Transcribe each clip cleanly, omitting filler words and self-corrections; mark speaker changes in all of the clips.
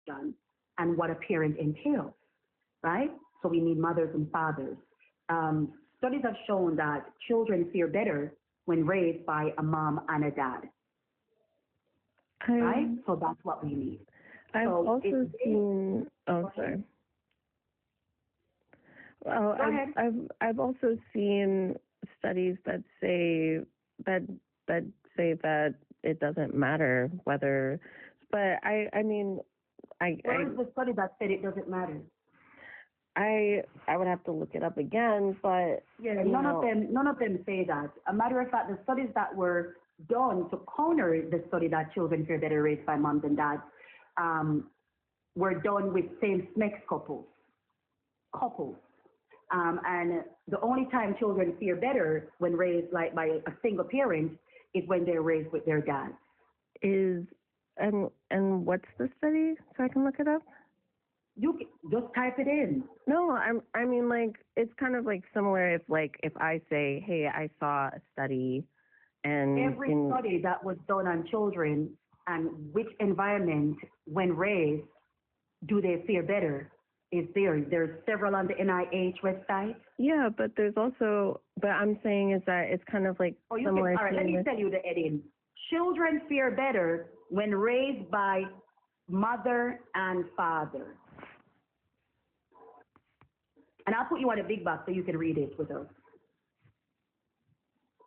Speaker 1: question and what a parent entails, right? So we need mothers and fathers. Studies have shown that children fare better when raised by a mom and a dad, right? So that's what we need.
Speaker 2: I've
Speaker 1: so
Speaker 2: also seen. Oh, sorry. Well, I've also seen studies that say that it doesn't matter whether, but I mean,
Speaker 1: where is the study that said it doesn't matter?
Speaker 2: I would have to look it up again, but
Speaker 1: yeah, none of them say that. A matter of fact, the studies that were done to counter the study that children fare better raised by moms and dads were done with same-sex couples. And the only time children fare better when raised like by a single parent is when they're raised with their dad.
Speaker 2: And what's the study so I can look it up?
Speaker 1: You can just type it in.
Speaker 2: No, I mean like it's kind of like similar if I say, hey, I saw a study, and
Speaker 1: every study that was done on children and which environment when raised do they fare better is there. There's several on the NIH website.
Speaker 2: Yeah, but I'm saying is that it's kind of like similar.
Speaker 1: All right, let me tell you the heading. Children fare better when raised by mother and father. And I'll put you on a big box so you can read it with us.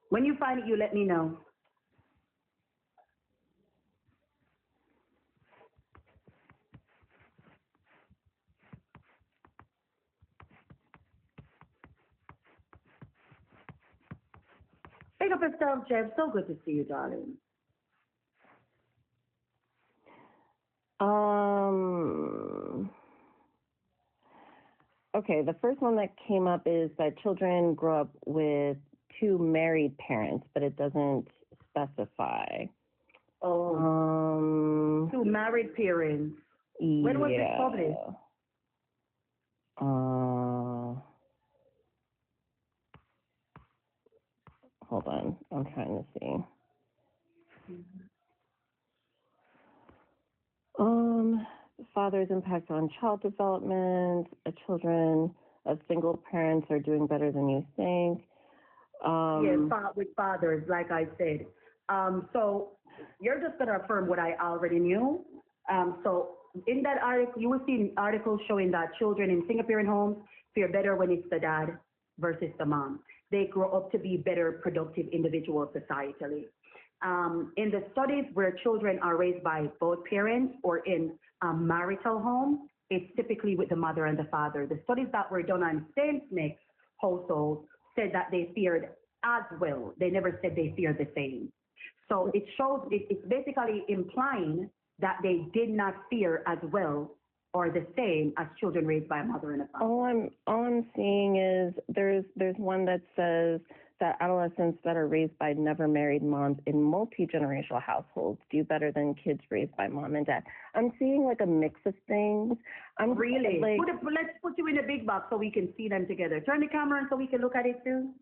Speaker 1: When you find it, you let me know. Pick up yourself, Jeff. So good to see you, darling.
Speaker 2: Okay, the first one that came up is that children grow up with two married parents, but it doesn't specify.
Speaker 1: Oh. Two married parents.
Speaker 2: Yeah.
Speaker 1: When was this published?
Speaker 2: Hold on, I'm trying to see. Father's impact on child development. Children of single parents are doing better than you think.
Speaker 1: Yes, with fathers, like I said. So you're just going to affirm what I already knew. So in that article, you will see articles showing that children in single parent homes fare better when it's the dad versus the mom. They grow up to be better, productive individuals societally. In the studies where children are raised by both parents or in a marital home, it's typically with the mother and the father. The studies that were done on same-sex households said that they fared as well. They never said they feared the same. So it shows, it's basically implying that they did not fear as well or the same as children raised by a mother and a father.
Speaker 2: All I'm seeing is there's one that says that adolescents that are raised by never married moms in multi-generational households do better than kids raised by mom and dad. I'm seeing like a mix of things.
Speaker 1: Really? Let's put you in a big box so we can see them together. Turn the camera on so we can look at it too.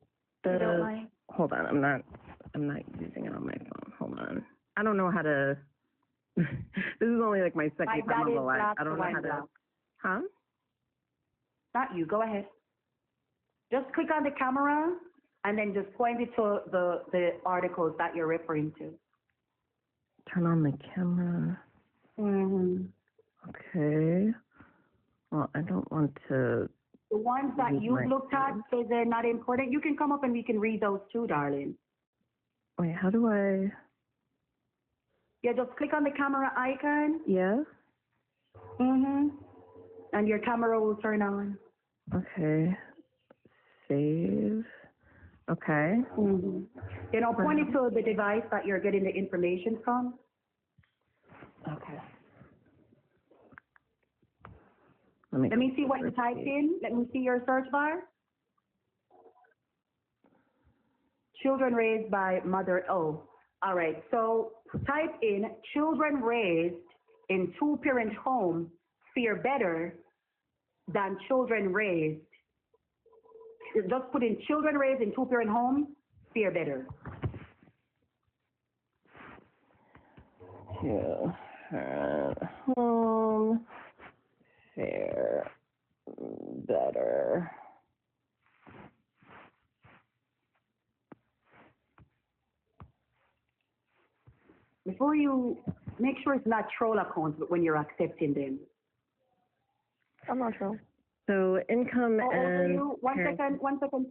Speaker 2: Hold on, I'm not using it on my phone. Hold on. I don't know how to. This is only like my second time on the live. I don't know how to. Huh?
Speaker 1: Not you. Go ahead. Just click on the camera and then just point it to the articles that you're referring to.
Speaker 2: Turn on the camera. Okay. Well, I don't want to.
Speaker 1: The ones that you looked at say they're not important. You can come up and we can read those too, darling.
Speaker 2: Wait, how do I?
Speaker 1: Yeah, just click on the camera icon.
Speaker 2: Yeah.
Speaker 1: And your camera will turn on.
Speaker 2: Okay. Save. Okay.
Speaker 1: You know, point it to the device that you're getting the information from.
Speaker 2: Okay.
Speaker 1: Let me see what you typed in. Let me see your search bar. Children raised by mother. Oh, all right. So type in children raised in two-parent home fare better than children raised. Just put in children raised in two-parent home fare better.
Speaker 2: Two-parent home.
Speaker 1: make sure it's not troll accounts when you're accepting them.
Speaker 3: I'm not sure.
Speaker 2: So income
Speaker 1: How old are
Speaker 2: and
Speaker 1: you? One second,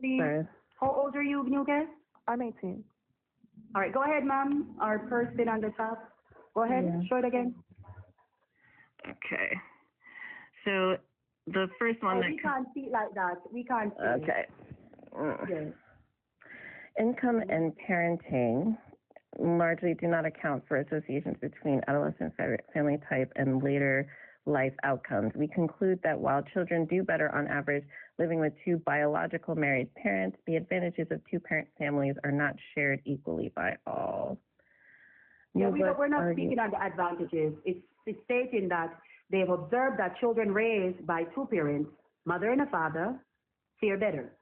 Speaker 1: please.
Speaker 2: sorry.
Speaker 1: How old are you, new guest?
Speaker 3: I'm 18.
Speaker 1: All right, go ahead, ma'am. Our person on the top. Go ahead, show it again.
Speaker 2: Okay. So the first one that
Speaker 1: we can't see it like that. We can't see it.
Speaker 2: okay.
Speaker 1: Yes.
Speaker 2: Income and parenting largely do not account for associations between adolescent family type and later life outcomes. We conclude that while children do better on average living with two biological married parents, the advantages of two-parent families are not shared equally by all.
Speaker 1: Yeah, we're not speaking on the advantages. It's stating that they've observed that children raised by two parents, mother and a father, fare better,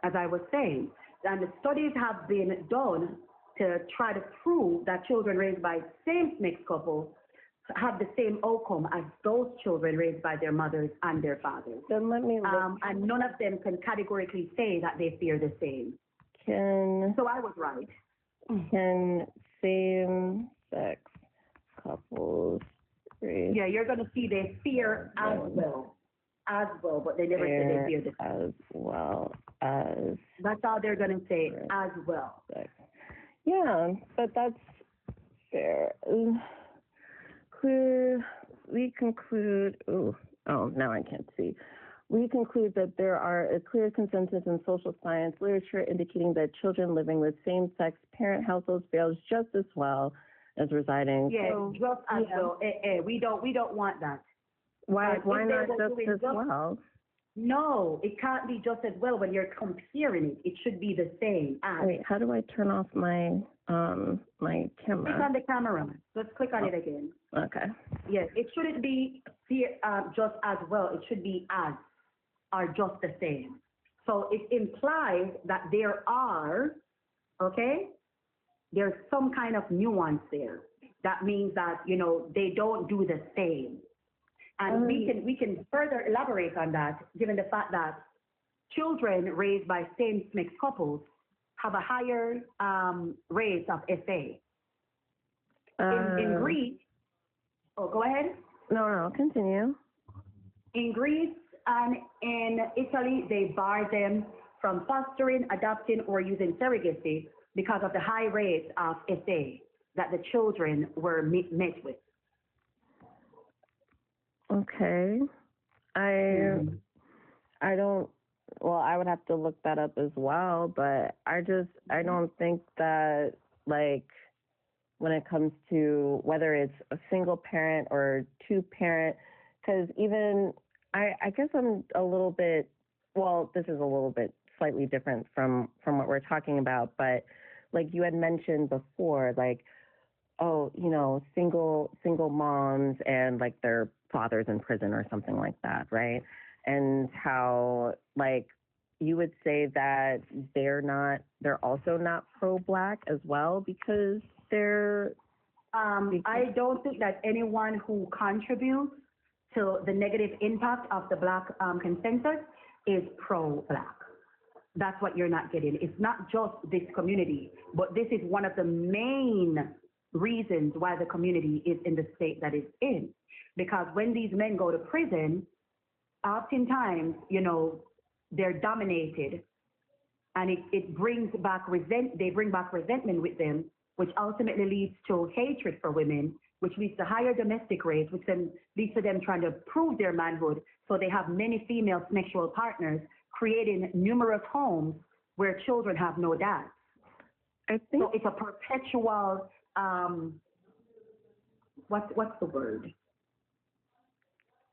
Speaker 1: as I was saying. And the studies have been done to try to prove that children raised by same-sex couples have the same outcome as those children raised by their mothers and their fathers.
Speaker 2: Then let me look.
Speaker 1: And none of them can categorically say that they fare the same. So I was right.
Speaker 2: Can same-sex couples raise?
Speaker 1: Yeah, you're going to see they fear as well, but they never say they fear the same.
Speaker 2: As well as.
Speaker 1: That's all they're going to say, as well.
Speaker 2: Yeah, but that's fair. We conclude, now I can't see. We conclude that there are a clear consensus in social science literature indicating that children living with same-sex parent households fails just as well as residing.
Speaker 1: Yeah, just as well. We don't want that.
Speaker 2: Why not just as well?
Speaker 1: No, it can't be just as well when you're comparing it. It should be the same as.
Speaker 2: Wait, how do I turn off my my camera?
Speaker 1: Click on the camera. Let's click on it again.
Speaker 2: Okay.
Speaker 1: Yes, it shouldn't be just as well. It should be as, or just the same. So it implies that there are, there's some kind of nuance there. That means that, they don't do the same. And we can further elaborate on that, given the fact that children raised by same-sex couples have a higher rate of SA. In Greece, go ahead.
Speaker 2: No, continue.
Speaker 1: In Greece and in Italy, they bar them from fostering, adopting, or using surrogacy because of the high rate of SA that the children were met with.
Speaker 2: Okay. I don't, well, I would have to look that up as well, but I don't think that, like, when it comes to whether it's a single parent or two parent, because even, I guess I'm a little bit, well, this is a little bit slightly different from what we're talking about, but like you had mentioned before, like, single moms and like their fathers in prison or something like that, right? And how, like, you would say that they're also not pro-Black as well because they're...
Speaker 1: I don't think that anyone who contributes to the negative impact of the Black consensus is pro-Black. That's what you're not getting. It's not just this community, but this is one of the main reasons why the community is in the state that it's in. Because when these men go to prison, oftentimes, they're dominated, and it brings back they bring back resentment with them, which ultimately leads to hatred for women, which leads to higher domestic rates, which then leads to them trying to prove their manhood. So they have many female sexual partners, creating numerous homes where children have no dads.
Speaker 2: I think
Speaker 1: so. It's a perpetual. What's the word?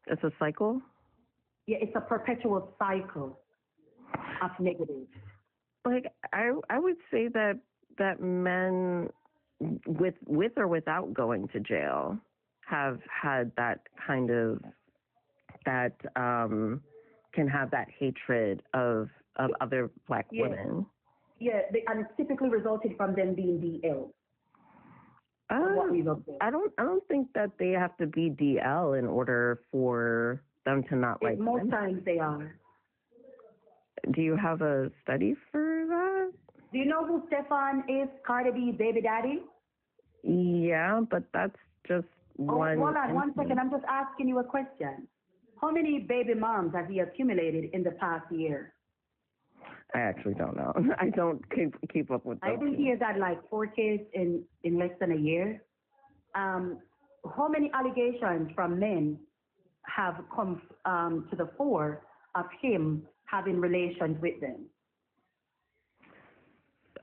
Speaker 2: It's a cycle?
Speaker 1: Yeah, it's a perpetual cycle of negative.
Speaker 2: Like, I would say that men with or without going to jail have had that kind of, that can have that hatred of other Black women.
Speaker 1: Yeah, and it's typically resulted from them being DL.
Speaker 2: I don't think that they have to be DL in order for them to not like
Speaker 1: most
Speaker 2: women.
Speaker 1: Times they are.
Speaker 2: Do you have a study for that?
Speaker 1: Do you know who Stefan is, Cardi B's baby daddy?
Speaker 2: Yeah, but that's just one.
Speaker 1: Hold on one
Speaker 2: instance.
Speaker 1: second. I'm just asking you a question. How many baby moms has he accumulated in the past year?
Speaker 2: I actually don't know. I don't keep up with
Speaker 1: I
Speaker 2: those
Speaker 1: think he
Speaker 2: two.
Speaker 1: has had like 4 kids in less than a year. Um, how many allegations from men have come to the fore of him having relations with them?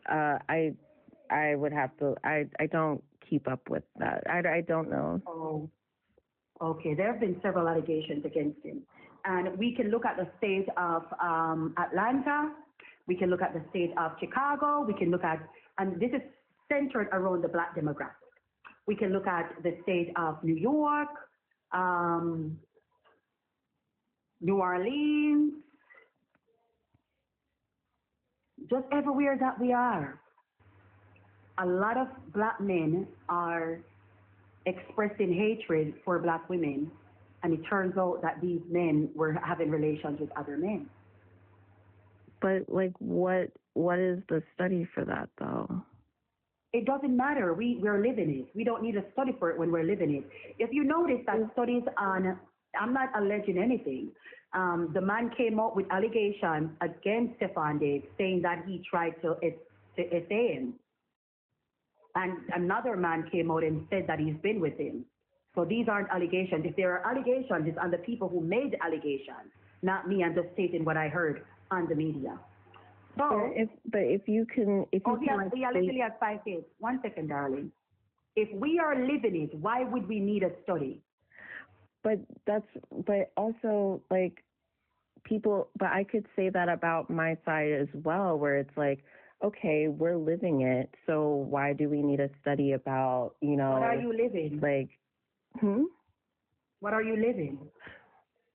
Speaker 2: I would have to. I don't keep up with that. I don't know.
Speaker 1: Oh, okay. There have been several allegations against him. And we can look at the state of Atlanta. We can look at the state of Chicago. We can look at, and this is centered around the black demographic. We can look at the state of New York, um, New Orleans, just everywhere that we are. A lot of black men are expressing hatred for black women, and it turns out that these men were having relations with other men.
Speaker 2: But like, what is the study for that though?
Speaker 1: It doesn't matter. We're living it. We don't need a study for it when we're living it. If you notice that studies on, I'm not alleging anything. The man came out with allegations against Stefan Diggs, saying that he tried to essay him. And another man came out and said that he's been with him. So these aren't allegations. If there are allegations, it's on the people who made the allegations, not me. I'm just stating what I heard on the media. So,
Speaker 2: if you can,
Speaker 1: he literally has 5 kids. 1 second, darling. If we are living it, why would we need a study?
Speaker 2: but also like people, but I could say that about my side as well, where it's like, okay, we're living it, so why do we need a study about,
Speaker 1: What are you living?
Speaker 2: like,
Speaker 1: What are you living?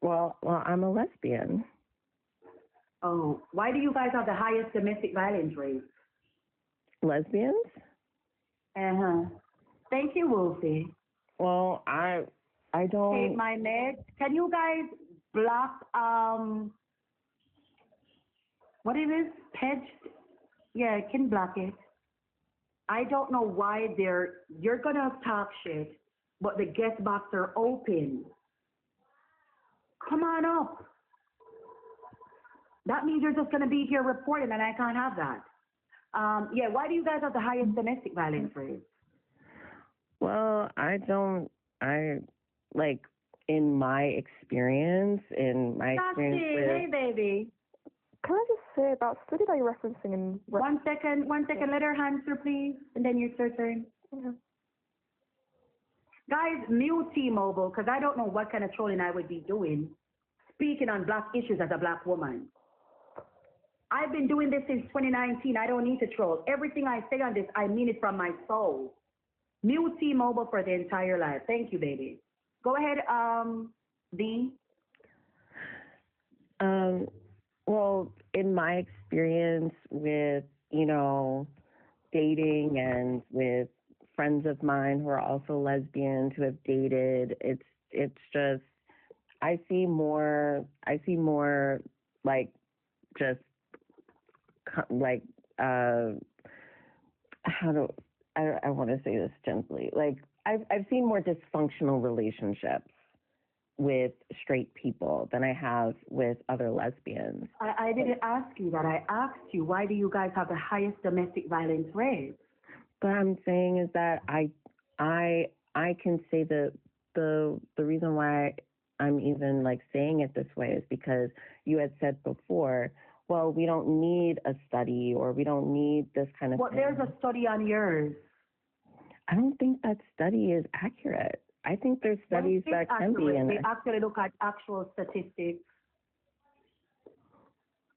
Speaker 2: Well, I'm a lesbian.
Speaker 1: Oh, why do you guys have the highest domestic violence rate?
Speaker 2: Lesbians?
Speaker 1: Uh-huh. Thank you, Wolfie.
Speaker 2: Well, I don't.
Speaker 1: Okay, my meds. Can you guys block, what is it? Page? Yeah, I can block it. I don't know why you're gonna talk shit, but the guest box are open. Come on up. That means you're just gonna be here reporting, and I can't have that. Yeah, why do you guys have the highest domestic violence rate?
Speaker 2: Well, I like in my experience,
Speaker 1: Hey, baby.
Speaker 3: Can I just say about study that you're referencing in...
Speaker 1: 1 second, let her answer, please, and then it's your turn.
Speaker 3: Yeah.
Speaker 1: Guys, mute T-Mobile, because I don't know what kind of trolling I would be doing, speaking on black issues as a black woman. I've been doing this since 2019. I don't need to troll. Everything I say on this, I mean it from my soul. Mute T-Mobile for the entire life. Thank you, baby. Go ahead, D.
Speaker 2: Well, in my experience with, dating and with friends of mine who are also lesbians who have dated, it's just I see more like just like how do I want to say this gently, like I've seen more dysfunctional relationships with straight people than I have with other lesbians.
Speaker 1: I didn't ask you that. I asked you, why do you guys have the highest domestic violence rate?
Speaker 2: But I'm saying is that I can say that the reason why I'm even like saying it this way is because you had said before, well, we don't need a study or we don't need this kind of
Speaker 1: thing. There's a study on yours.
Speaker 2: I don't think that study is accurate. I think there's studies that can be in
Speaker 1: They
Speaker 2: it.
Speaker 1: actually look at actual statistics.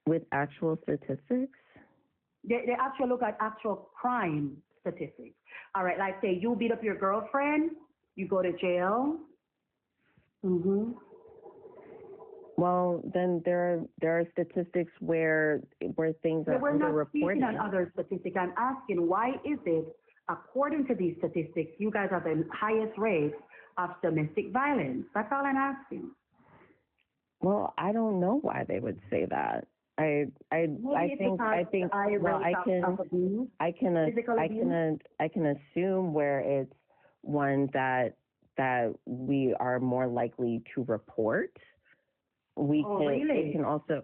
Speaker 2: With actual statistics?
Speaker 1: They actually look at actual crime statistics. All right, like say you beat up your girlfriend, you go to jail. Mm-hmm.
Speaker 2: Well, then there are statistics where things are underreported.
Speaker 1: We're not speaking on other statistics. I'm asking, why is it, according to these statistics, you guys have the highest rate of domestic violence? That's all I'm asking.
Speaker 2: Well, I don't know why they would say that. I think well I can assume where it's one that we are more likely to report.
Speaker 1: Really?
Speaker 2: It can also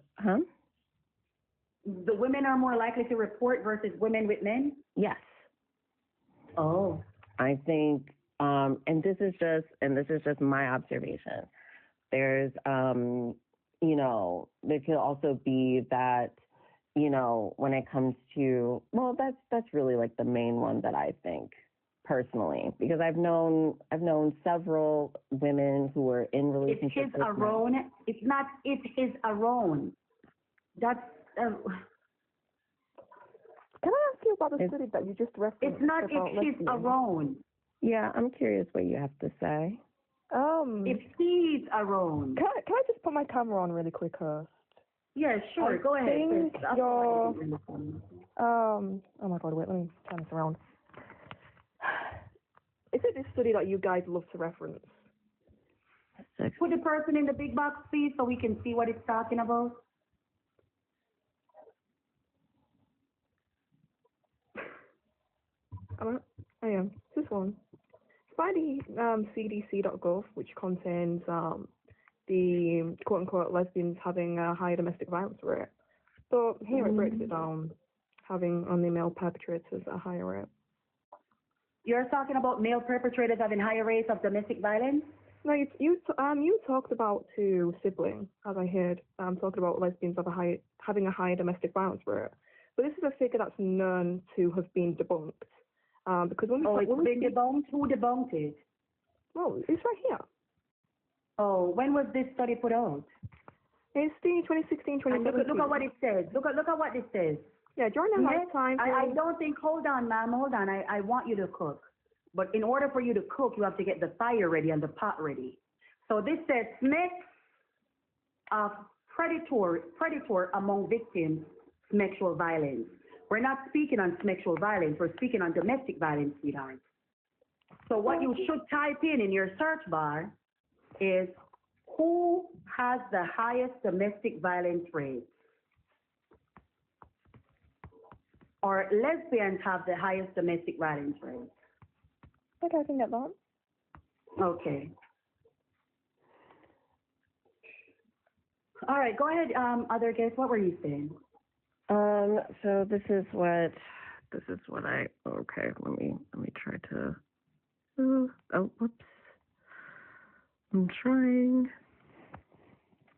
Speaker 1: The women are more likely to report versus women with men?
Speaker 2: Yes.
Speaker 1: Oh.
Speaker 2: I think and this is just my observation. There's there could also be that, when it comes to, well, that's really like the main one that I think personally, because I've known several women who were in relationships.
Speaker 1: It's his own. It's not it's his own. That's.
Speaker 3: Can I ask you about the study that you just referenced?
Speaker 1: It's not it's his own.
Speaker 2: Yeah, I'm curious what you have to say.
Speaker 1: If he's around.
Speaker 3: Can I just put my camera on really quick first?
Speaker 1: Yeah, sure. Go ahead.
Speaker 3: Oh my God, wait, let me turn this around. Is it this study that you guys love to reference?
Speaker 1: Put the person in the big box, please, so we can see what it's talking about.
Speaker 3: I am. This one. It's by the CDC.gov, which contains the quote-unquote lesbians having a higher domestic violence rate. So here it breaks it down, having only male perpetrators at a higher rate.
Speaker 1: You're talking about male perpetrators having higher rates of domestic violence?
Speaker 3: No, you talked about two siblings, as I heard, talking about lesbians having a higher domestic violence rate. But this is a figure that's known to have been debunked. Because
Speaker 1: it's been debunked? Who debunked it?
Speaker 3: Well, it's right here.
Speaker 1: Oh, when was this study put out?
Speaker 3: It's the 2016, 2017.
Speaker 1: Look at what it says. Look at what it says.
Speaker 3: Yeah, during that lifetime.
Speaker 1: I don't think, hold on, ma'am, hold on. I want you to cook. But in order for you to cook, you have to get the fire ready and the pot ready. So this says Smith of predator among victims sexual violence. We're not speaking on sexual violence. We're speaking on domestic violence, sweetheart. So what you should type in your search bar is who has the highest domestic violence rate? Or lesbians have the highest domestic violence rate?
Speaker 3: Okay, I can get that.
Speaker 1: Okay. All right, go ahead, other guests. What were you saying?
Speaker 2: So this is what okay, let me try to, whoops. I'm trying.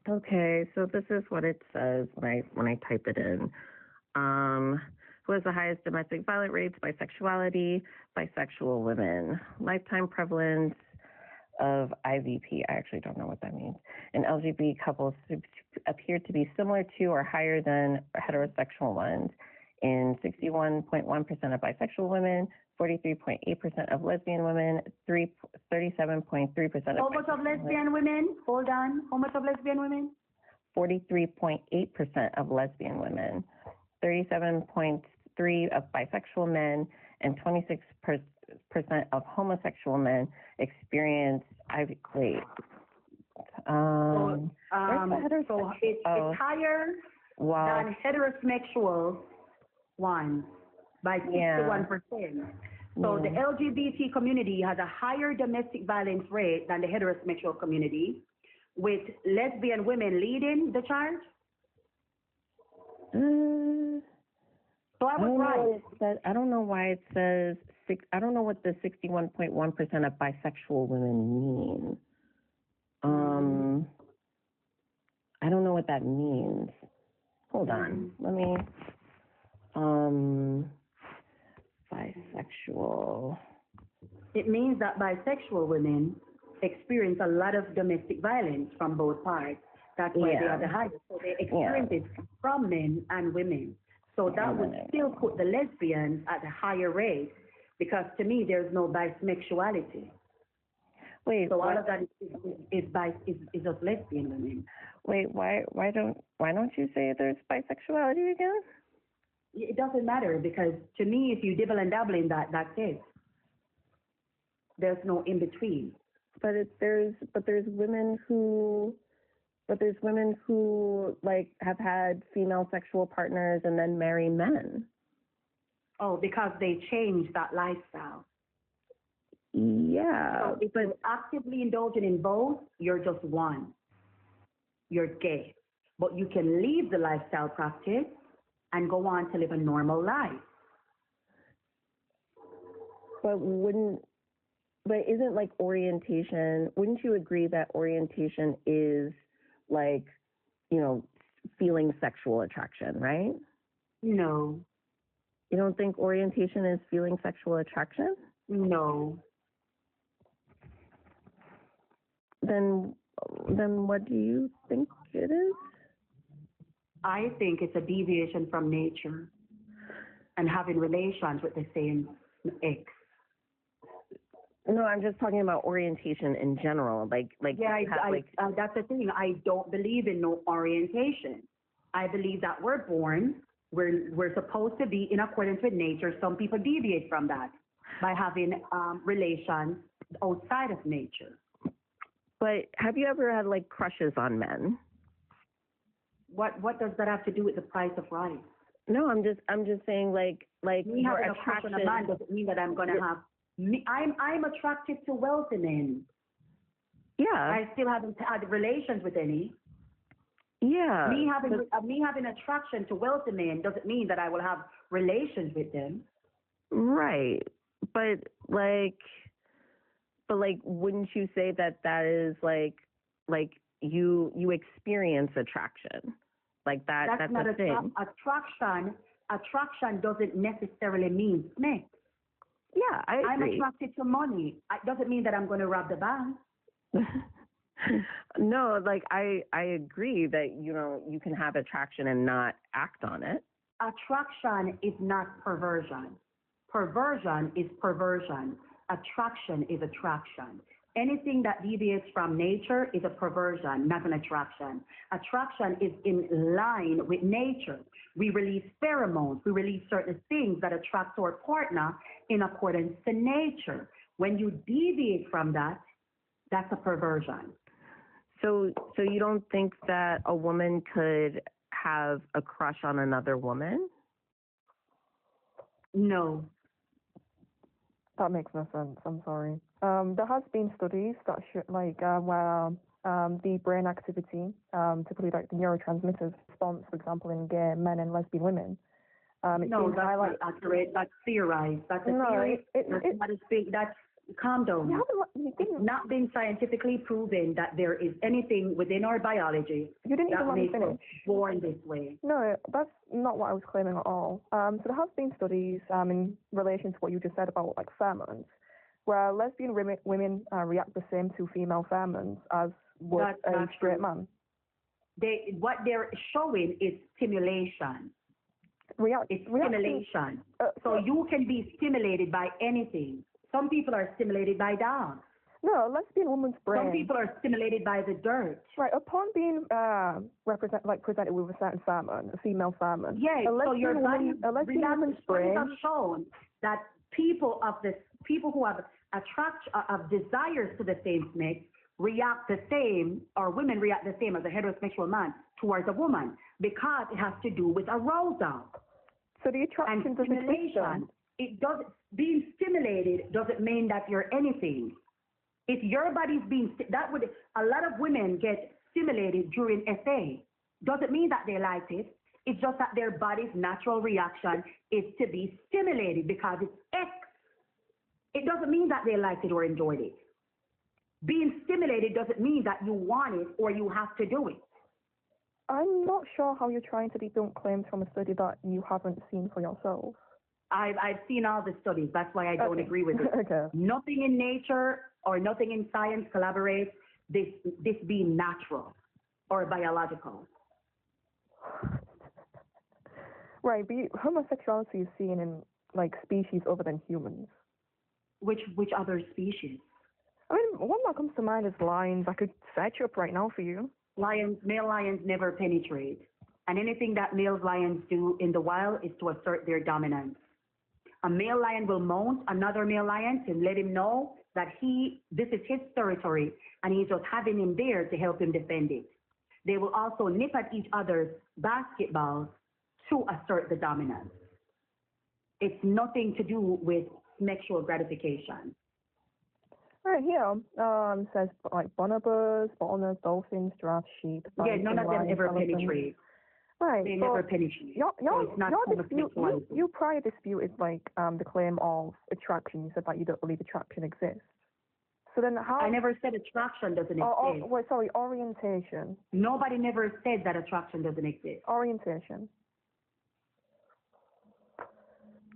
Speaker 2: Okay, so this is what it says when I type it in. Who has the highest domestic violence rates? Bisexuality, bisexual women. Lifetime prevalence of IVP. I actually don't know what that means. And LGBT couples appear to be similar to or higher than heterosexual ones. In 61.1% of bisexual women, 43.8% of lesbian women, 37.3% of
Speaker 1: How much of lesbian women? Hold on. How much of lesbian women?
Speaker 2: 43.8% of lesbian women, 37.3% of bisexual men, and 26% of homosexual men experience it's higher than heterosexual ones by 61%. So the LGBT community has a higher domestic violence rate than the heterosexual community, with lesbian women leading the charge. So I was right. I don't know why it says I don't know what the 61.1% of bisexual women mean. I don't know what that means. Hold on. Let me bisexual.
Speaker 1: It means that bisexual women experience a lot of domestic violence from both parts. That's why they are the highest. So they experience it from men and women. So that would still put the lesbians at a higher rate, because to me there's no bisexuality.
Speaker 2: Wait.
Speaker 1: So all of that is of lesbian women.
Speaker 2: Wait. Why don't you say there's bisexuality again?
Speaker 1: It doesn't matter, because to me, if you dibble and dabble in that, that's it. There's no in between.
Speaker 2: But there's women who But there's women who like have had female sexual partners and then marry men.
Speaker 1: Oh, because they changed that lifestyle.
Speaker 2: Yeah,
Speaker 1: So if
Speaker 2: but
Speaker 1: you're actively indulging in both, you're just one. You're gay. But you can leave the lifestyle practice and go on to live a normal life.
Speaker 2: but wouldn't but isn't like orientation? Wouldn't you agree that orientation is like, you know, feeling sexual attraction, right?
Speaker 1: No,
Speaker 2: You don't think orientation is feeling sexual attraction?
Speaker 1: no.
Speaker 2: Then what do you think it is?
Speaker 1: I think it's a deviation from nature and having relations with the same ex.
Speaker 2: No, I'm just talking about orientation in general.
Speaker 1: Yeah, that's the thing. I don't believe in no orientation. I believe that we're born, we're supposed to be in accordance with nature. Some people deviate from that by having relations outside of nature.
Speaker 2: But have you ever had like crushes on men?
Speaker 1: What does that have to do with the price of rice?
Speaker 2: No, I'm just saying like
Speaker 1: Me
Speaker 2: your
Speaker 1: having a crush on a man doesn't mean that I'm gonna have. I'm attracted to wealthy men.
Speaker 2: Yeah.
Speaker 1: I still haven't had relations with any.
Speaker 2: Yeah.
Speaker 1: Me having attraction to wealthy men doesn't mean that I will have relations with them.
Speaker 2: Right. But like wouldn't you say that is like you experience attraction? Like that's
Speaker 1: not
Speaker 2: a thing.
Speaker 1: Attraction doesn't necessarily mean sex.
Speaker 2: Yeah, I agree.
Speaker 1: I'm attracted to money. It doesn't mean that I'm going to rob the bank.
Speaker 2: No, like I agree that, you know, you can have attraction and not act on it.
Speaker 1: Attraction is not perversion. Perversion is perversion. Attraction is attraction. Anything that deviates from nature is a perversion, not an attraction. Attraction is in line with nature. We release pheromones. We release certain things that attract our partner in accordance to nature. When you deviate from that, that's a perversion.
Speaker 2: So you don't think that a woman could have a crush on another woman?
Speaker 1: No.
Speaker 3: That makes no sense. I'm sorry. There has been studies that show where the brain activity, typically like the neurotransmitters response, for example, in gay men and lesbian women.
Speaker 1: No, that's not accurate. That's theorized. That's a theory. That's calm down. It's not been scientifically proven that there is anything within our biology that makes us born this way.
Speaker 3: No, that's not what I was claiming at all. So there have been studies in relation to what you just said about like pheromones, where lesbian women react the same to female pheromones as would a straight man.
Speaker 1: What they're showing is stimulation. It's stimulation. So you can be stimulated by anything. Some people are stimulated by dogs.
Speaker 3: No, a lesbian woman's brain.
Speaker 1: Some people are stimulated by the dirt.
Speaker 3: Right. Upon being presented with a certain pheromone, a female pheromone.
Speaker 1: Yeah.
Speaker 3: A lesbian woman's brain
Speaker 1: have shown that people who have desires to the same sex react the same, or women react the same as a heterosexual man towards a woman, because it has to do with arousal.
Speaker 3: So the attraction doesn't exist.
Speaker 1: It doesn't. Being stimulated doesn't mean that you're anything. If your body's a lot of women get stimulated during SA. Doesn't mean that they liked it. It's just that their body's natural reaction is to be stimulated because it's X. It doesn't mean that they liked it or enjoyed it. Being stimulated doesn't mean that you want it or you have to do it.
Speaker 3: I'm not sure how you're trying to debunk claims from a study that you haven't seen for yourself.
Speaker 1: I've seen all the studies. That's why I don't agree with it.
Speaker 3: Okay. Nothing
Speaker 1: in nature or nothing in science collaborates this being natural or biological.
Speaker 3: Right, but homosexuality is seen in like species other than humans.
Speaker 1: Which other species?
Speaker 3: I mean, one that comes to mind is lions. I could set you up right now for you.
Speaker 1: Male lions never penetrate. And anything that male lions do in the wild is to assert their dominance. A male lion will mount another male lion to let him know that this is his territory, and he's just having him there to help him defend it. They will also nip at each other's basketballs to assert the dominance. It's nothing to do with sexual gratification.
Speaker 3: Right here, says like bonobos, walnuts, dolphins, giraffes, sheep.
Speaker 1: Yeah, none of them
Speaker 3: lions,
Speaker 1: ever
Speaker 3: elephants.
Speaker 1: penetrate.
Speaker 3: Right.
Speaker 1: They
Speaker 3: so
Speaker 1: never penetrate.
Speaker 3: Your
Speaker 1: So it's not
Speaker 3: dispute,
Speaker 1: homosexuality.
Speaker 3: you prior disputed like the claim of attraction. You said that you don't believe attraction exists. So then how?
Speaker 1: I never said attraction doesn't exist.
Speaker 3: Wait, sorry, orientation.
Speaker 1: Nobody never said that attraction doesn't exist.
Speaker 3: Orientation.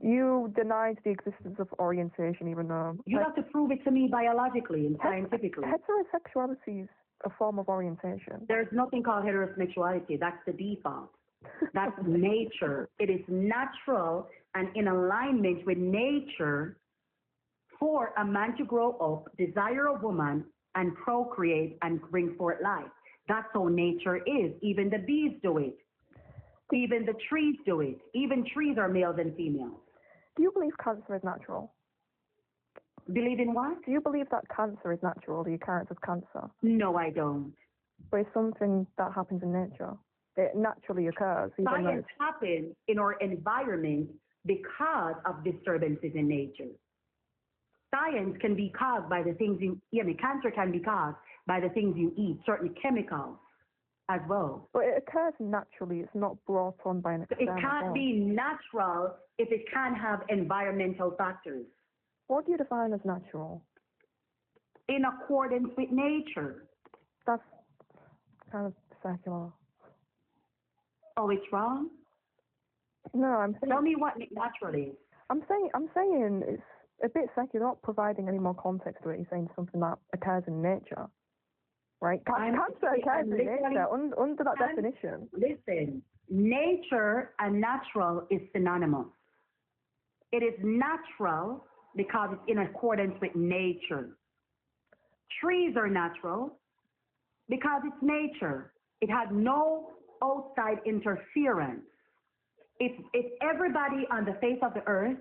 Speaker 3: You denied the existence of orientation, even though
Speaker 1: You have to prove it to me biologically and scientifically.
Speaker 3: Heterosexuality is a form of orientation.
Speaker 1: There's nothing called heterosexuality. That's the default. That's nature. It is natural and in alignment with nature for a man to grow up, desire a woman, and procreate and bring forth life. That's how nature is. Even the bees do it. Even the trees do it. Even trees are males and females.
Speaker 3: Do you believe cancer is natural?
Speaker 1: Believe in what?
Speaker 3: Do you believe that cancer is natural, the occurrence of cancer?
Speaker 1: No, I don't.
Speaker 3: But it's something that happens in nature. It naturally occurs.
Speaker 1: Science happens in our environment because of disturbances in nature. Science can be caused by the things cancer can be caused by the things you eat, certain chemicals as well.
Speaker 3: But it occurs naturally. It's not brought on by an external
Speaker 1: It can't be natural if it can have environmental factors.
Speaker 3: What do you define as natural?
Speaker 1: In accordance with nature.
Speaker 3: That's kind of secular.
Speaker 1: Oh, it's wrong?
Speaker 3: No, I'm saying.
Speaker 1: Tell me what natural is.
Speaker 3: I'm saying it's a bit secular. Not providing any more context to it. You're saying something that occurs in nature, right? Cancer occurs in nature under that definition.
Speaker 1: Listen, nature and natural is synonymous. It is natural because it's in accordance with nature. Trees are natural because it's nature. It had no outside interference. If everybody on the face of the earth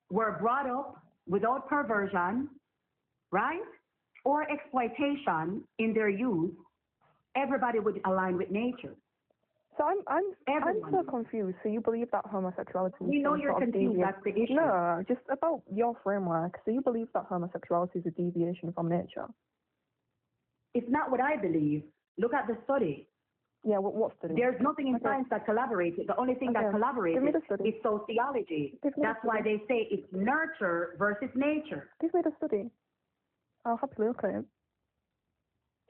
Speaker 1: were brought up without perversion, right, or exploitation in their youth, everybody would align with nature.
Speaker 3: So I'm so confused. So you believe that homosexuality?
Speaker 1: We know you're confused. That's the issue.
Speaker 3: No, just about your framework. So you believe that homosexuality is a deviation from nature?
Speaker 1: It's not what I believe. Look at the study.
Speaker 3: Yeah, what study?
Speaker 1: There's nothing in science that collaborates. The only thing that collaborates is sociology. That's why they say it's nurture versus nature.
Speaker 3: Give me the study. I'll happily look at it.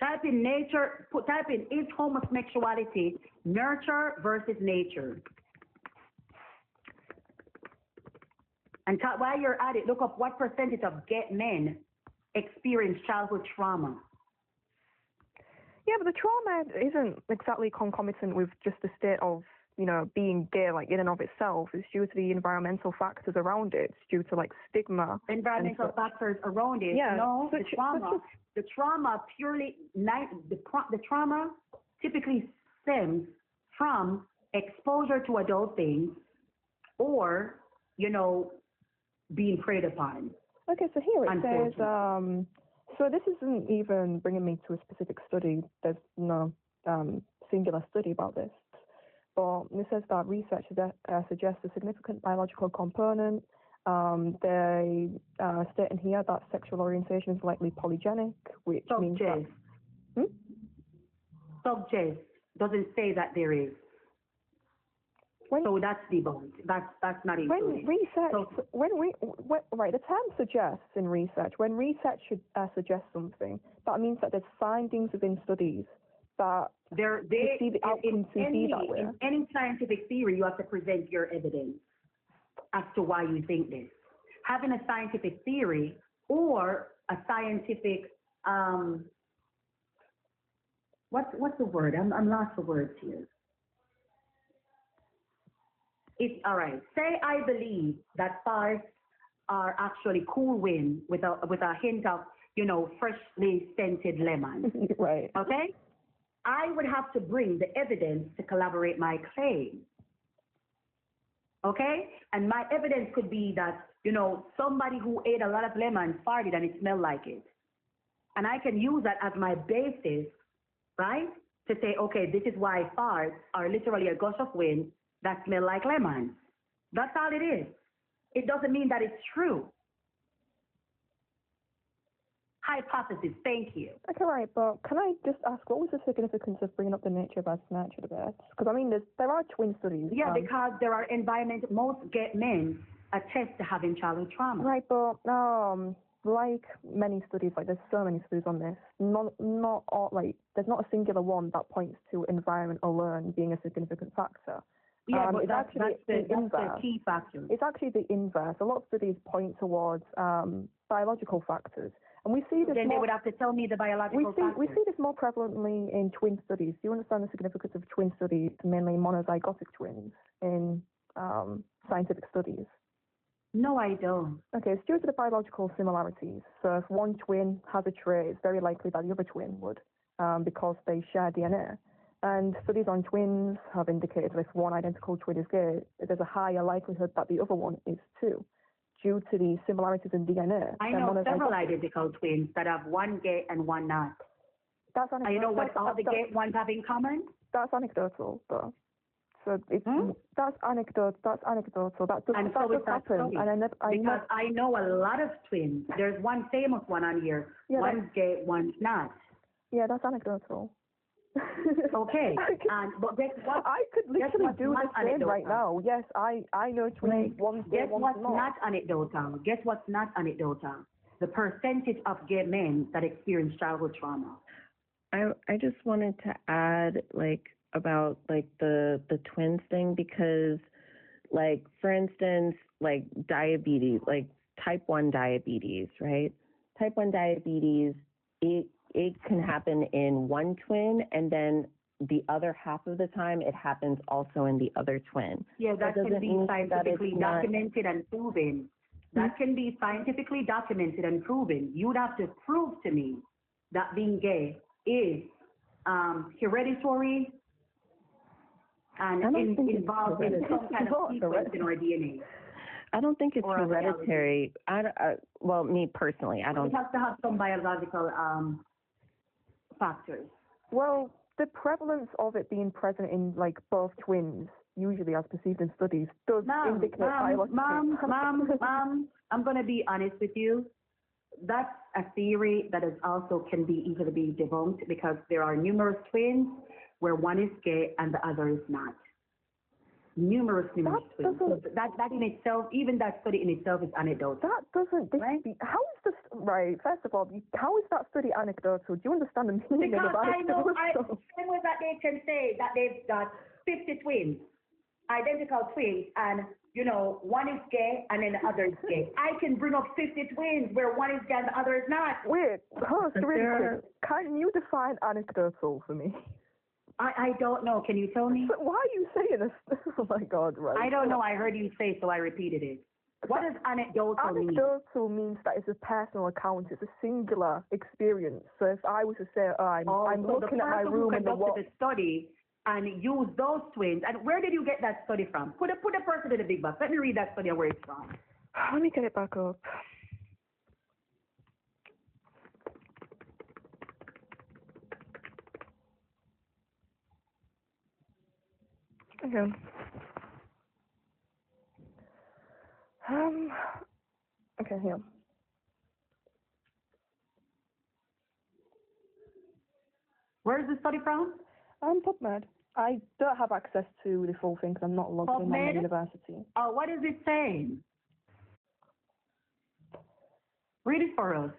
Speaker 1: Type in nature, type in is homosexuality nurture versus nature. And while you're at it, look up what percentage of gay men experience childhood trauma.
Speaker 3: Yeah, but the trauma isn't exactly concomitant with just the state of, being gay, like in and of itself. It's due to the environmental factors around it. It's due to like stigma.
Speaker 1: Environmental factors around it.
Speaker 3: Yeah.
Speaker 1: No, the trauma purely, the trauma typically stems from exposure to adult things or, being preyed upon.
Speaker 3: Okay, so here it says, so this isn't even bringing me to a specific study. There's no singular study about this. But it says that research suggests a significant biological component. They state in here that sexual orientation is likely polygenic, which means that...
Speaker 1: Subject doesn't say that there is. So that's debunked. That's not included.
Speaker 3: The term suggests in research, when research suggests something, that means that there's findings within studies that see the outcome to be that way.
Speaker 1: In any scientific theory, you have to present your evidence as to why you think this. Having a scientific theory or a scientific, what's the word? I'm lost for words here. All right. Say I believe that farts are actually cool wind with a hint of, freshly scented lemon.
Speaker 3: Right.
Speaker 1: Okay? I would have to bring the evidence to corroborate my claim. Okay? And my evidence could be that, somebody who ate a lot of lemon farted and it smelled like it. And I can use that as my basis, right, to say, okay, this is why farts are literally a gush of wind that smell like lemons. That's all it is. It doesn't mean that it's true. Hypothesis, thank you.
Speaker 3: Okay, right, but can I just ask, what was the significance of bringing up the nature of nature births? Because, I mean, there are twin studies.
Speaker 1: Yeah, because there are most gay men attest to having childhood trauma.
Speaker 3: Right, but like many studies, like there's so many studies on this, not all, like, there's not a singular one that points to environment alone being a significant factor.
Speaker 1: Yeah, but that's the key factor.
Speaker 3: It's actually the inverse. A lot of studies point towards biological factors. And we see this
Speaker 1: then they would have to tell me the biological factors.
Speaker 3: We see this more prevalently in twin studies. Do you understand the significance of twin studies, mainly monozygotic twins, in scientific studies?
Speaker 1: No, I don't.
Speaker 3: Okay, it's due to the biological similarities. So if one twin has a trait, it's very likely that the other twin would, because they share DNA. And studies on twins have indicated that if one identical twin is gay, there's a higher likelihood that the other one is too, due to the similarities in DNA.
Speaker 1: I know several identical twins that have one gay and one not.
Speaker 3: That's anecdotal.
Speaker 1: And you know what all the gay ones have in common?
Speaker 3: That's anecdotal, though. So it's that's anecdotal. That does happen.
Speaker 1: And I know a lot of twins. There's one famous one on here. Yeah, one's gay, one's not.
Speaker 3: Yeah, that's anecdotal.
Speaker 1: Okay. But guess what?
Speaker 3: I could literally do the same right now. Yes, I know twins.
Speaker 1: Guess what's not anecdotal? Guess what's not anecdotal? The percentage of gay men that experience childhood trauma.
Speaker 2: I just wanted to add about the twins thing, because for instance, diabetes, type 1 diabetes, right? Type 1 diabetes, it can happen in one twin, and then the other half of the time it happens also in the other twin.
Speaker 1: Yeah, that can be scientifically documented and proven. That can be scientifically documented and proven. You'd have to prove to me that being gay is hereditary and involved in some kind of sequence in our DNA.
Speaker 2: I don't think it's hereditary. Well, me personally, I don't.
Speaker 1: It has to have some biological factors.
Speaker 3: Well, the prevalence of it being present in both twins, usually as perceived in studies, does indicate biological.
Speaker 1: Mom, I'm going to be honest with you. That's a theory that is also can be easily be debunked, because there are numerous twins where one is gay and the other is not. Numerous twins. So that in itself, even that study in itself is anecdotal.
Speaker 3: That doesn't. Right? How is this right? First of all, how is that study anecdotal? Do you understand the meaning of anecdotal?
Speaker 1: Because same way that they can say that they've got 50 twins, identical twins, and one is gay and then the other is gay. I can bring up 50 twins where one is gay and the other is not.
Speaker 3: Wait, really quick. Can you define anecdotal for me?
Speaker 1: I don't know. Can you tell me?
Speaker 3: But why are you saying this? Oh my God, right?
Speaker 1: I don't know. I heard you say, so I repeated it. What does anecdotal mean?
Speaker 3: Anecdotal means that it's a personal account. It's a singular experience. So if I was to say, I'm looking at my room and
Speaker 1: the study and use those twins. And where did you get that study from? Put a person in the big box. Let me read that study and where it's from.
Speaker 3: Let me get it back up. Okay. Okay, here.
Speaker 1: Where is the study from?
Speaker 3: PubMed. I don't have access to the full thing because I'm not logged in on the university.
Speaker 1: Oh, what is it saying? Read it for us.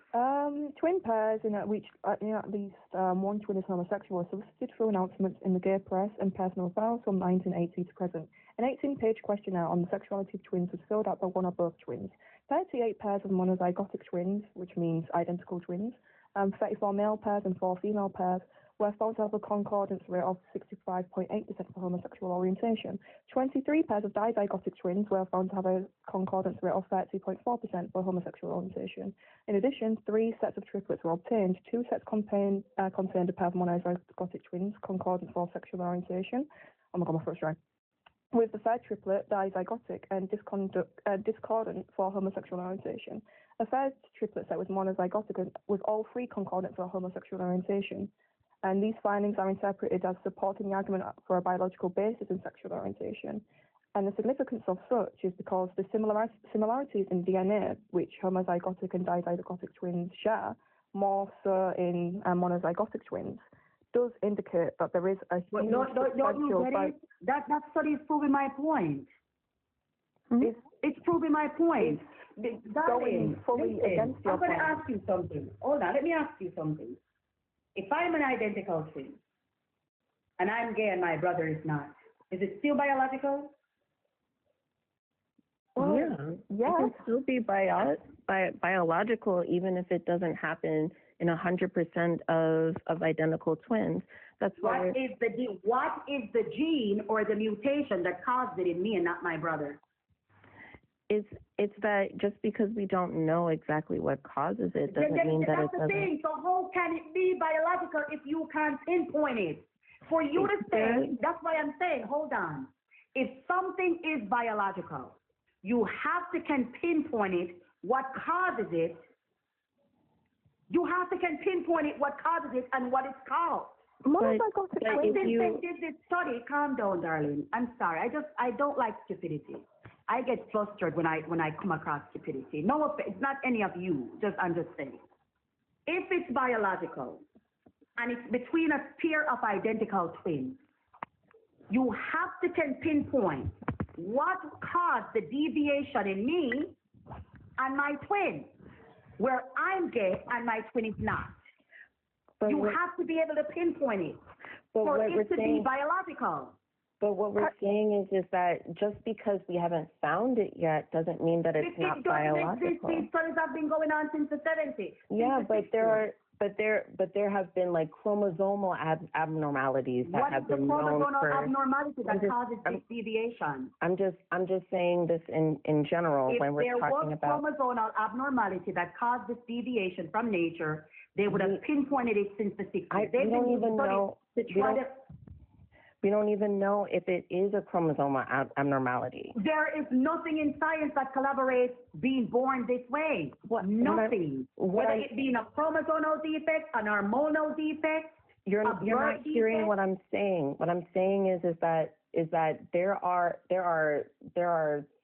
Speaker 3: Twin pairs in which at least one twin is homosexual are solicited through announcements in the gay press and personal files from 1980 to present. An 18-page questionnaire on the sexuality of twins was filled out by one or both twins. 38 pairs of monozygotic twins, which means identical twins, 34 male pairs and 4 female pairs, were found to have a concordance rate of 65.8% for homosexual orientation. 23 pairs of dizygotic twins were found to have a concordance rate of 30.4% for homosexual orientation. In addition, 3 sets of triplets were obtained. 2 sets contained a pair of monozygotic twins, concordant for sexual orientation. Oh my God, my throat's dry. With the third triplet, dizygotic and discordant for homosexual orientation. A third triplet set was monozygotic and with all 3 concordant for homosexual orientation. And these findings are interpreted as supporting the argument for a biological basis in sexual orientation. And the significance of such is because the similarities in DNA, which homozygotic and dizygotic twins share, more so in monozygotic twins, does indicate that there is a huge
Speaker 1: don't you get it? That study is proving my point.
Speaker 3: Mm-hmm.
Speaker 1: It's proving my point.
Speaker 3: Going fully against your point.
Speaker 1: I'm going to ask you something. Hold on, let me ask you something. If I'm an identical twin, and I'm gay and my brother is not, is it still biological?
Speaker 2: Well, yeah. It can still be biological, even if it doesn't happen in 100% of identical twins. That's why.
Speaker 1: What is the gene or the mutation that caused it in me and not my brother?
Speaker 2: It's that just because we don't know exactly what causes it doesn't mean that it doesn't.
Speaker 1: That's the thing. So how can it be biological if you can't pinpoint it? For you to say, that's why I'm saying, hold on. If something is biological, you have to can pinpoint it, what causes it. You have to can pinpoint it, what causes it, and what it's called. Since they did this study, calm down, darling. I'm sorry. I don't like stupidity. I get flustered when I come across stupidity. No, it's not any of you. I'm just saying. If it's biological and it's between a pair of identical twins, you have to can pinpoint what caused the deviation in me and my twin, where I'm gay and my twin is not. You have to be able to pinpoint it for it to be biological.
Speaker 2: But what we're saying is that just because we haven't found it yet doesn't mean that it's not biological.
Speaker 1: These studies have been going on since the 70s.
Speaker 2: Yeah, but there have been like chromosomal abnormalities that have been known for.
Speaker 1: What is the chromosomal abnormality that causes this deviation?
Speaker 2: I'm just saying this in general when we're talking about.
Speaker 1: If there was chromosomal abnormality that caused this deviation from nature, they would have pinpointed it since the 60s.
Speaker 2: We don't even know. We don't even know if it is a chromosomal abnormality.
Speaker 1: There is nothing in science that collaborates being born this way. Nothing. Whether it being a chromosomal defect, an hormonal defect.
Speaker 2: You're not hearing what I'm saying. What I'm saying is that there are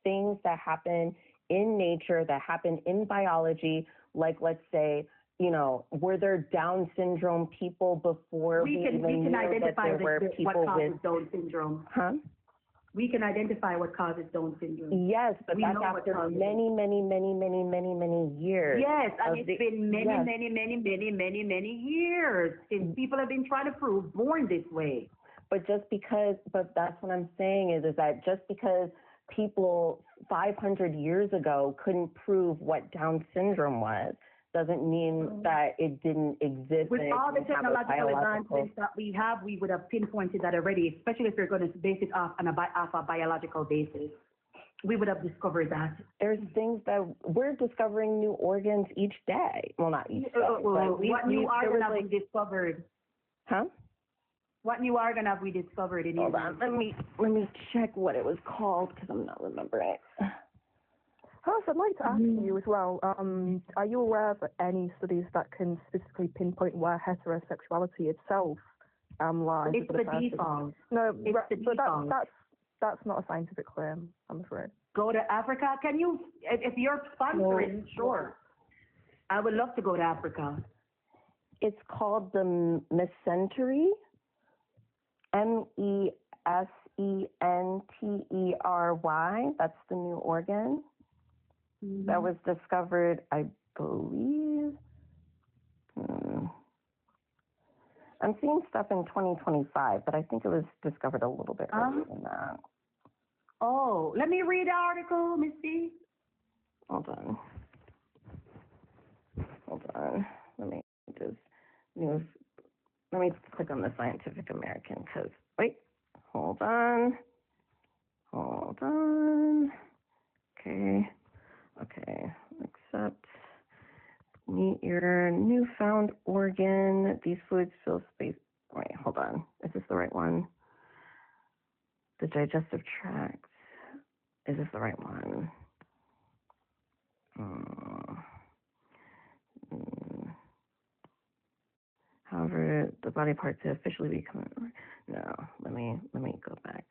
Speaker 2: things that happen in nature, that happen in biology, like let's say, were there Down syndrome people before we even knew that there were people with
Speaker 1: Down syndrome?
Speaker 2: Huh?
Speaker 1: We can identify what causes Down syndrome.
Speaker 2: Yes, but that's after many years.
Speaker 1: Yes, and it's been many years since people have been trying to prove born this way.
Speaker 2: But that's what I'm saying is that just because people 500 years ago couldn't prove what Down syndrome was, doesn't mean that it didn't exist.
Speaker 1: With all the technological advancements that we have, we would have pinpointed that already, especially if you're going to base it off a biological basis. We would have discovered that.
Speaker 2: There's things that we're discovering new organs each day. Well, not each day.
Speaker 1: What new organ have we discovered?
Speaker 2: Huh?
Speaker 1: What new organ have we discovered in
Speaker 2: Hold on, let me check what it was called because I'm not remembering.
Speaker 3: However, I'd like to ask you as well, are you aware of any studies that can specifically pinpoint where heterosexuality itself lies?
Speaker 1: It's the default.
Speaker 3: No, that's not a scientific claim, I'm afraid.
Speaker 1: Go to Africa? Can you, if you're sponsoring, sure. I would love to go to Africa.
Speaker 2: It's called the mesentery, MESENTERY. That's the new organ. That was discovered, I believe. I'm seeing stuff in 2025, but I think it was discovered a little bit earlier than that.
Speaker 1: Oh, let me read the article, Missy.
Speaker 2: Hold on. Let me click on the Scientific American because, hold on. Okay, accept. Meet your newfound organ. These fluids fill space. Wait, hold on. Is this the right one? The digestive tract. Is this the right one? However, the body part to officially become. No, let me go back.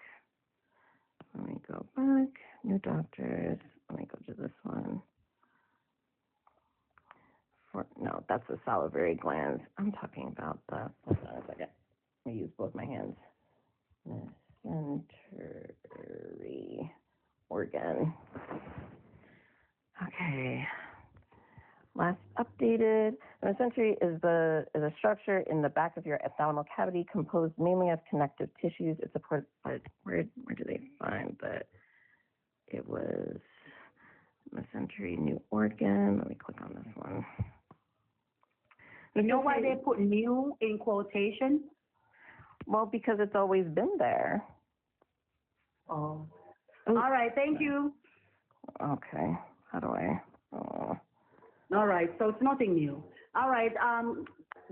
Speaker 2: Let me go back. New doctors. Let me go to this one. No, that's the salivary glands. I'm talking about the. Hold on a second. I use both my hands. Mesentery organ. Okay. Last updated. The mesentery is a structure in the back of your abdominal cavity composed mainly of connective tissues. It's supported by where do they find that? It was mesentery new organ. Let me click on this one.
Speaker 1: You know why they put new in quotation?
Speaker 2: Well, because it's always been there.
Speaker 1: Oh. All right, thank you.
Speaker 2: Okay. How do I?
Speaker 1: All right, so it's nothing new. All right,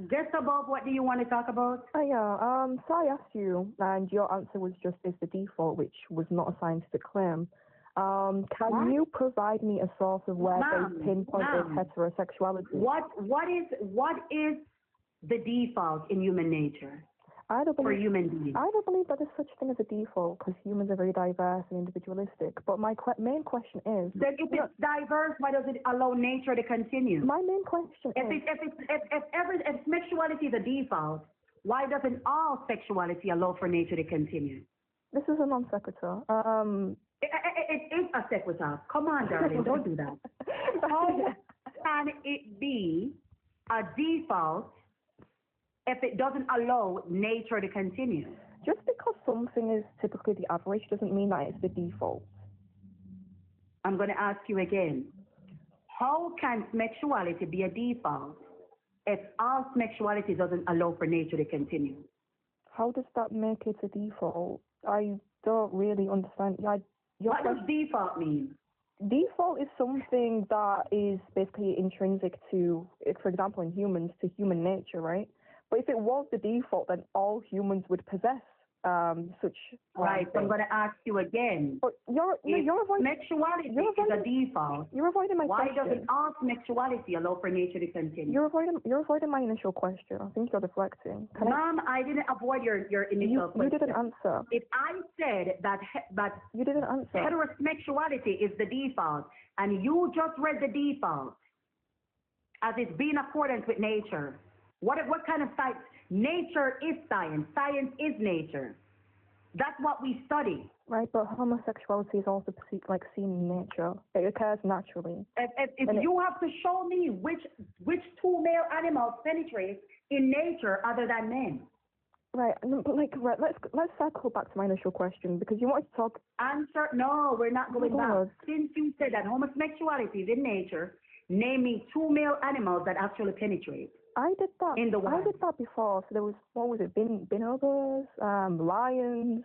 Speaker 1: just above, what do you want to talk about?
Speaker 3: So I asked you, and your answer was just is the default, which was not a scientific claim. Can you provide me a source of where they pinpointed heterosexuality?
Speaker 1: What is the default in human nature? For human beings.
Speaker 3: I don't believe that there's such thing as a default because humans are very diverse and individualistic. But my main question is...
Speaker 1: Then if it's diverse, why does it allow nature to continue?
Speaker 3: My main question is...
Speaker 1: If sexuality is a default, why doesn't all sexuality allow for nature to continue?
Speaker 3: This is a non sequitur.
Speaker 1: It is a sequitur. Come on, darling, don't do that. How can it be a default if it doesn't allow nature to continue?
Speaker 3: Just because something is typically the average doesn't mean that it's the default.
Speaker 1: I'm going to ask you again. How can sexuality be a default if all sexuality doesn't allow for nature to continue?
Speaker 3: How does that make it a default? I don't really understand.
Speaker 1: What does default mean?
Speaker 3: Default is something that is basically intrinsic to, for example, in humans, to human nature, right? But if it was the default, then all humans would possess such.
Speaker 1: Right. So I'm going to ask you again.
Speaker 3: But you're avoiding.
Speaker 1: Sexuality is a default.
Speaker 3: You're avoiding my question.
Speaker 1: Why doesn't all sexuality allow for nature to continue?
Speaker 3: You're avoiding my initial question. I think you're deflecting.
Speaker 1: Mom, I didn't avoid your initial question.
Speaker 3: You didn't answer.
Speaker 1: If I said that
Speaker 3: you didn't answer.
Speaker 1: Heterosexuality is the default, and you just read the default as it's being accordance with nature. What kind of science? Nature is science. Science is nature. That's what we study.
Speaker 3: Right, but homosexuality is also seen in nature. It occurs naturally.
Speaker 1: If you have to show me which two male animals penetrate in nature other than men.
Speaker 3: Right, but let's circle back to my initial question because you wanted to talk.
Speaker 1: Answer? No, we're not going back. Since you said that homosexuality is in nature, name me two male animals that actually penetrate.
Speaker 3: I did that.
Speaker 1: In the wild.
Speaker 3: I did that before. So there was, what was it? Bonobos, lions.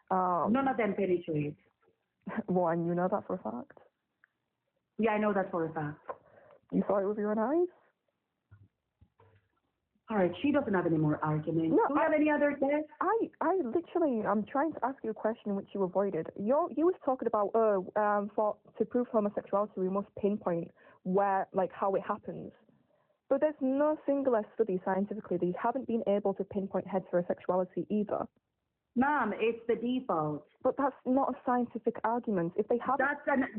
Speaker 1: None of them penetrate.
Speaker 3: Well, and you know that for a fact.
Speaker 1: Yeah, I know that for a fact.
Speaker 3: You saw it with your own eyes.
Speaker 1: All right, she doesn't have any more arguments.
Speaker 3: No,
Speaker 1: do you have any other guests?
Speaker 3: I'm trying to ask you a question which you avoided. You was talking about, to prove homosexuality, we must pinpoint how it happens. But there's no singular study scientifically. They haven't been able to pinpoint heterosexuality either.
Speaker 1: Ma'am, it's the default.
Speaker 3: But that's not a scientific argument. If they haven't...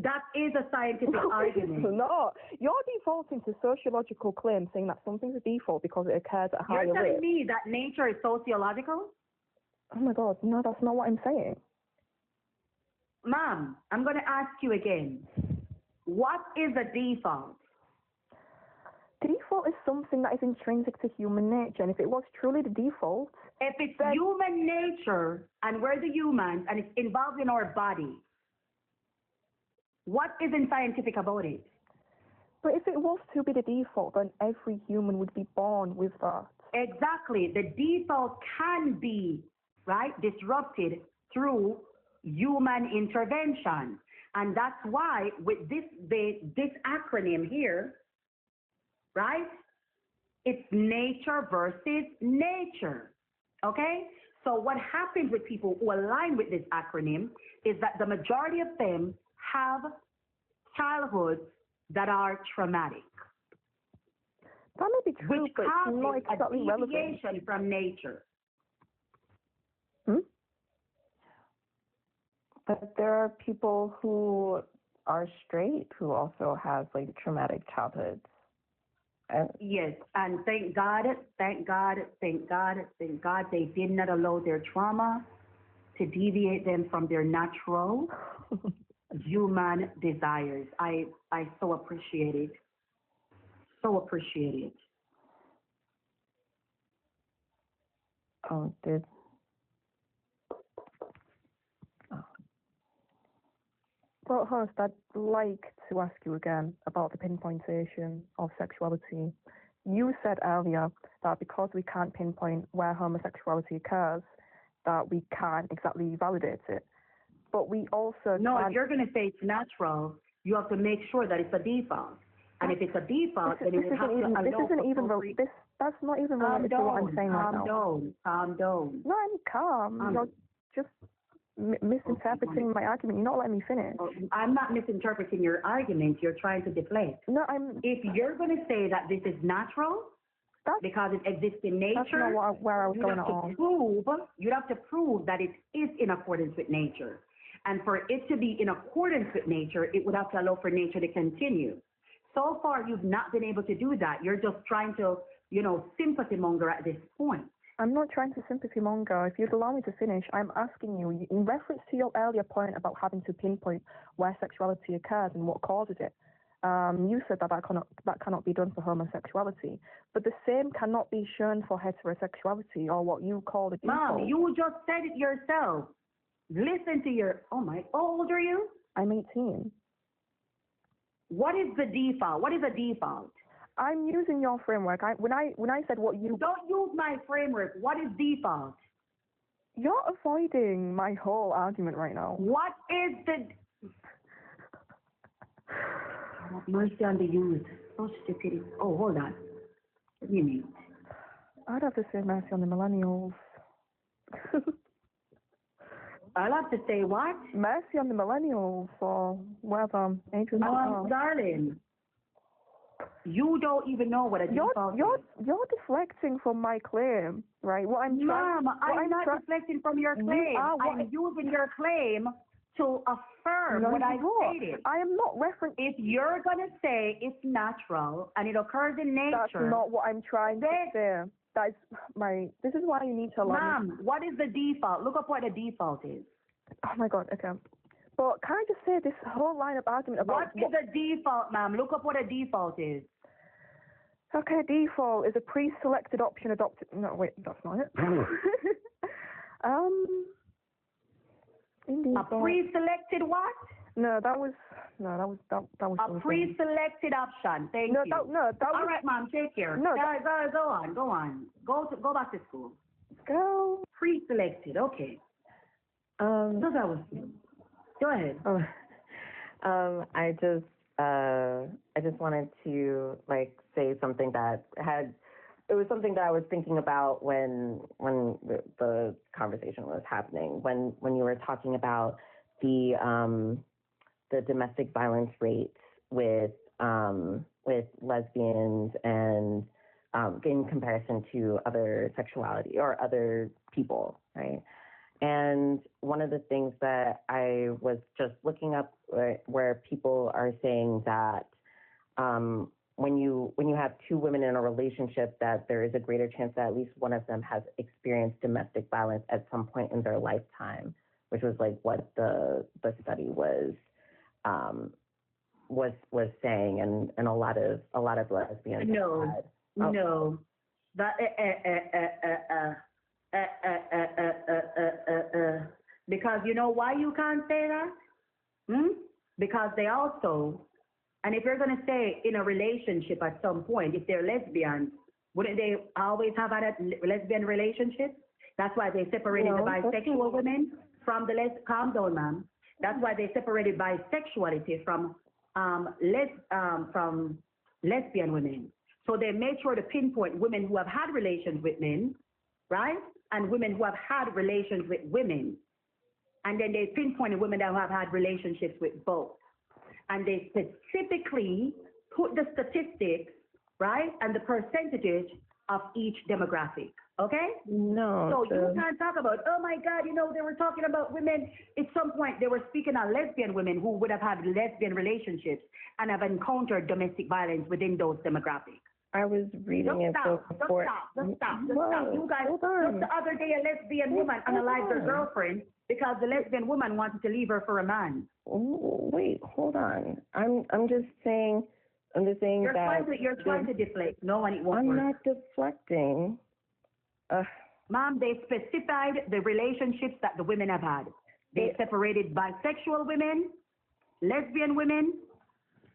Speaker 1: That is a scientific argument.
Speaker 3: No, you're defaulting to sociological claims saying that something's a default because it occurs at a higher rate.
Speaker 1: You're telling me that nature is sociological?
Speaker 3: Oh my God, no, that's not what I'm saying.
Speaker 1: Ma'am, I'm going to ask you again. What is a default?
Speaker 3: Default is something that is intrinsic to human nature, and if it was truly the default...
Speaker 1: If it's human nature, and we're the humans, and it's involved in our body, what isn't scientific about it?
Speaker 3: But if it was to be the default, then every human would be born with that.
Speaker 1: Exactly. The default can be, disrupted through human intervention. And that's why with this acronym here, it's nature versus nature, okay? So what happens with people who align with this acronym is that the majority of them have childhoods that are traumatic.
Speaker 3: That may be true,
Speaker 1: which
Speaker 3: but it's not
Speaker 1: causes
Speaker 3: exactly
Speaker 1: a
Speaker 3: relevant.
Speaker 1: deviation from nature.
Speaker 2: But there are people who are straight who also have like traumatic childhoods.
Speaker 1: Yes, and thank God, thank God, thank God, thank God they did not allow their trauma to deviate them from their natural human desires. I so appreciate it. So appreciate it.
Speaker 2: Oh,
Speaker 3: Well, host, I'd like to ask you again about the pinpointation of sexuality. You said earlier that because we can't pinpoint where homosexuality occurs, that we can't exactly validate it. But we also
Speaker 1: No,
Speaker 3: can't...
Speaker 1: if you're going to say it's natural, you have to make sure that it's a default. And if it's a default, then you would have to allow
Speaker 3: That's not even related to what I'm saying right now.
Speaker 1: Calm down.
Speaker 3: No, I'm calm. You're just misinterpreting my argument. You're not letting me finish.
Speaker 1: I'm not misinterpreting your argument. You're trying to deflect.
Speaker 3: No,
Speaker 1: If you're going to say that this is natural, because it exists in nature,
Speaker 3: that's not where I was going at all.
Speaker 1: You'd have to prove that it is in accordance with nature. And for it to be in accordance with nature, it would have to allow for nature to continue. So far, you've not been able to do that. You're just trying to, sympathy monger at this point.
Speaker 3: I'm not trying to sympathy monger. If you'd allow me to finish, I'm asking you, in reference to your earlier point about having to pinpoint where sexuality occurs and what causes it, you said that cannot be done for homosexuality, but the same cannot be shown for heterosexuality or what you call the default.
Speaker 1: Mom, you just said it yourself. Listen to how old are you?
Speaker 3: I'm 18.
Speaker 1: What is the default? What is a default?
Speaker 3: I'm using your framework. When I said what you...
Speaker 1: Don't use my framework. What is default?
Speaker 3: You're avoiding my whole argument right now.
Speaker 1: What is the... Mercy on the youth. So stupid. Oh, hold on. What do you mean?
Speaker 3: I'd have to say mercy on the millennials.
Speaker 1: I'll have to say what?
Speaker 3: Mercy on the millennials or whatever.
Speaker 1: Darling, you don't even know what a default is.
Speaker 3: You're deflecting from my claim, right? I'm not
Speaker 1: deflecting from your claim. I'm using your claim to affirm what I stated.
Speaker 3: I am not referencing.
Speaker 1: If you're going to say it's natural and it occurs in nature.
Speaker 3: That's not what I'm trying to say. This is why you need to allow me.
Speaker 1: What is the default? Look up what the default is.
Speaker 3: Oh my God, okay. But can I just say this whole line of argument about...
Speaker 1: What is a default, ma'am? Look up what a default is.
Speaker 3: Okay, default is a pre-selected option adopted... No, wait, that's not it.
Speaker 1: A pre-selected what?
Speaker 3: That was
Speaker 1: a pre-selected option. Thank you. All right, ma'am, take care.
Speaker 3: No,
Speaker 1: go on. Go back to school.
Speaker 3: Go.
Speaker 1: Pre-selected, okay. So that was good. Go ahead.
Speaker 2: I just wanted to say something that it was something that I was thinking about when the conversation was happening, when you were talking about the domestic violence rates with lesbians and in comparison to other sexuality or other people, right? And one of the things that I was just looking up where people are saying that when you have two women in a relationship, that there is a greater chance that at least one of them has experienced domestic violence at some point in their lifetime, which was what the study was saying, and a lot of lesbians
Speaker 1: No. Because you know why you can't say that? Because they also, and if you're going to say in a relationship at some point, if they're lesbians, wouldn't they always have had a lesbian relationship? That's why they separated the bisexual women from the calm down, ma'am. That's why they separated bisexuality from lesbian women. So they made sure to pinpoint women who have had relations with men, right? And women who have had relations with women. And then they pinpointed women that have had relationships with both. And they specifically put the statistics right? And the percentages of each demographic. Okay?
Speaker 2: No,
Speaker 1: So you can't talk about, oh my God, they were talking about women. At some point, they were speaking on lesbian women who would have had lesbian relationships and have encountered domestic violence within those demographics.
Speaker 2: I was reading it before.
Speaker 1: Just stop. You guys, just the other day, a lesbian woman unalived her girlfriend because the lesbian woman wanted to leave her for a man.
Speaker 2: Oh, wait, hold on. I'm just saying
Speaker 1: you're trying to deflect. No, and it won't work.
Speaker 2: I'm not deflecting.
Speaker 1: Mom, they specified the relationships that the women have had. They separated bisexual women, lesbian women.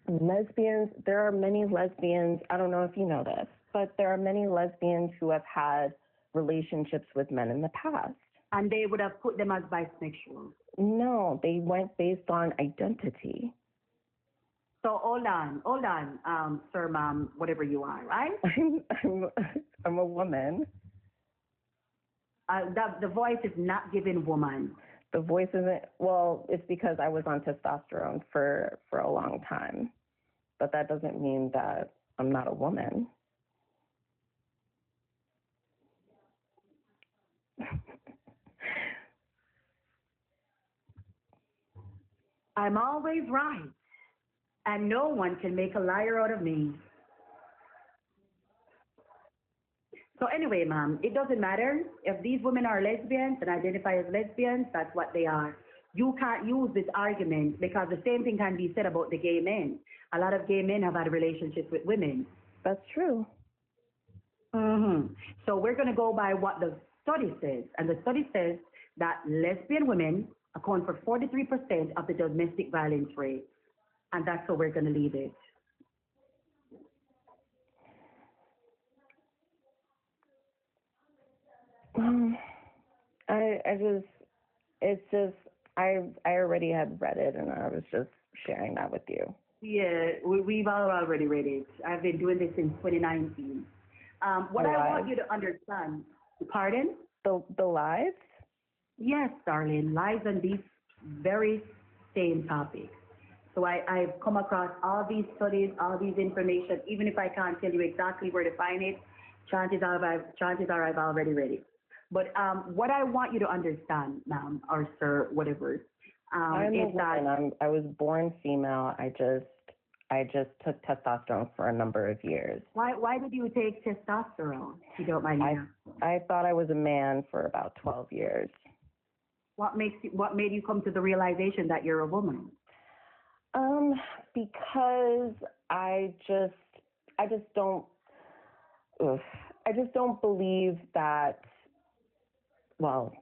Speaker 2: Lesbians, there are many lesbians, I don't know if you know this, but there are many lesbians who have had relationships with men in the past.
Speaker 1: And they would have put them as bisexual.
Speaker 2: No, they went based on identity.
Speaker 1: So hold on, sir, ma'am, whatever you are, right?
Speaker 2: I'm a woman.
Speaker 1: The voice is not giving woman.
Speaker 2: The voice isn't, well, it's because I was on testosterone for a long time. But that doesn't mean that I'm not a woman.
Speaker 1: I'm always right. And no one can make a liar out of me. So anyway, ma'am, it doesn't matter if these women are lesbians and identify as lesbians, that's what they are. You can't use this argument because the same thing can be said about the gay men. A lot of gay men have had relationships with women.
Speaker 2: That's true.
Speaker 1: So we're going to go by what the study says. And the study says that lesbian women account for 43% of the domestic violence rate. And that's where we're going to leave it.
Speaker 2: I already had read it and I was just sharing that with you.
Speaker 1: Yeah, we've all already read it. I've been doing this since 2019. What I want you to understand, pardon?
Speaker 2: The lives?
Speaker 1: Yes, darling, lies on these very same topics. So I've come across all these studies, all these information. Even if I can't tell you exactly where to find it, chances are I've already read it. But what I want you to understand, ma'am or sir, whatever, is that
Speaker 2: I was born female. I just took testosterone for a number of years.
Speaker 1: Why did you take testosterone? If you don't mind me asking.
Speaker 2: I thought I was a man for about 12 years.
Speaker 1: What made you come to the realization that you're a woman?
Speaker 2: Because I just don't believe that. Well,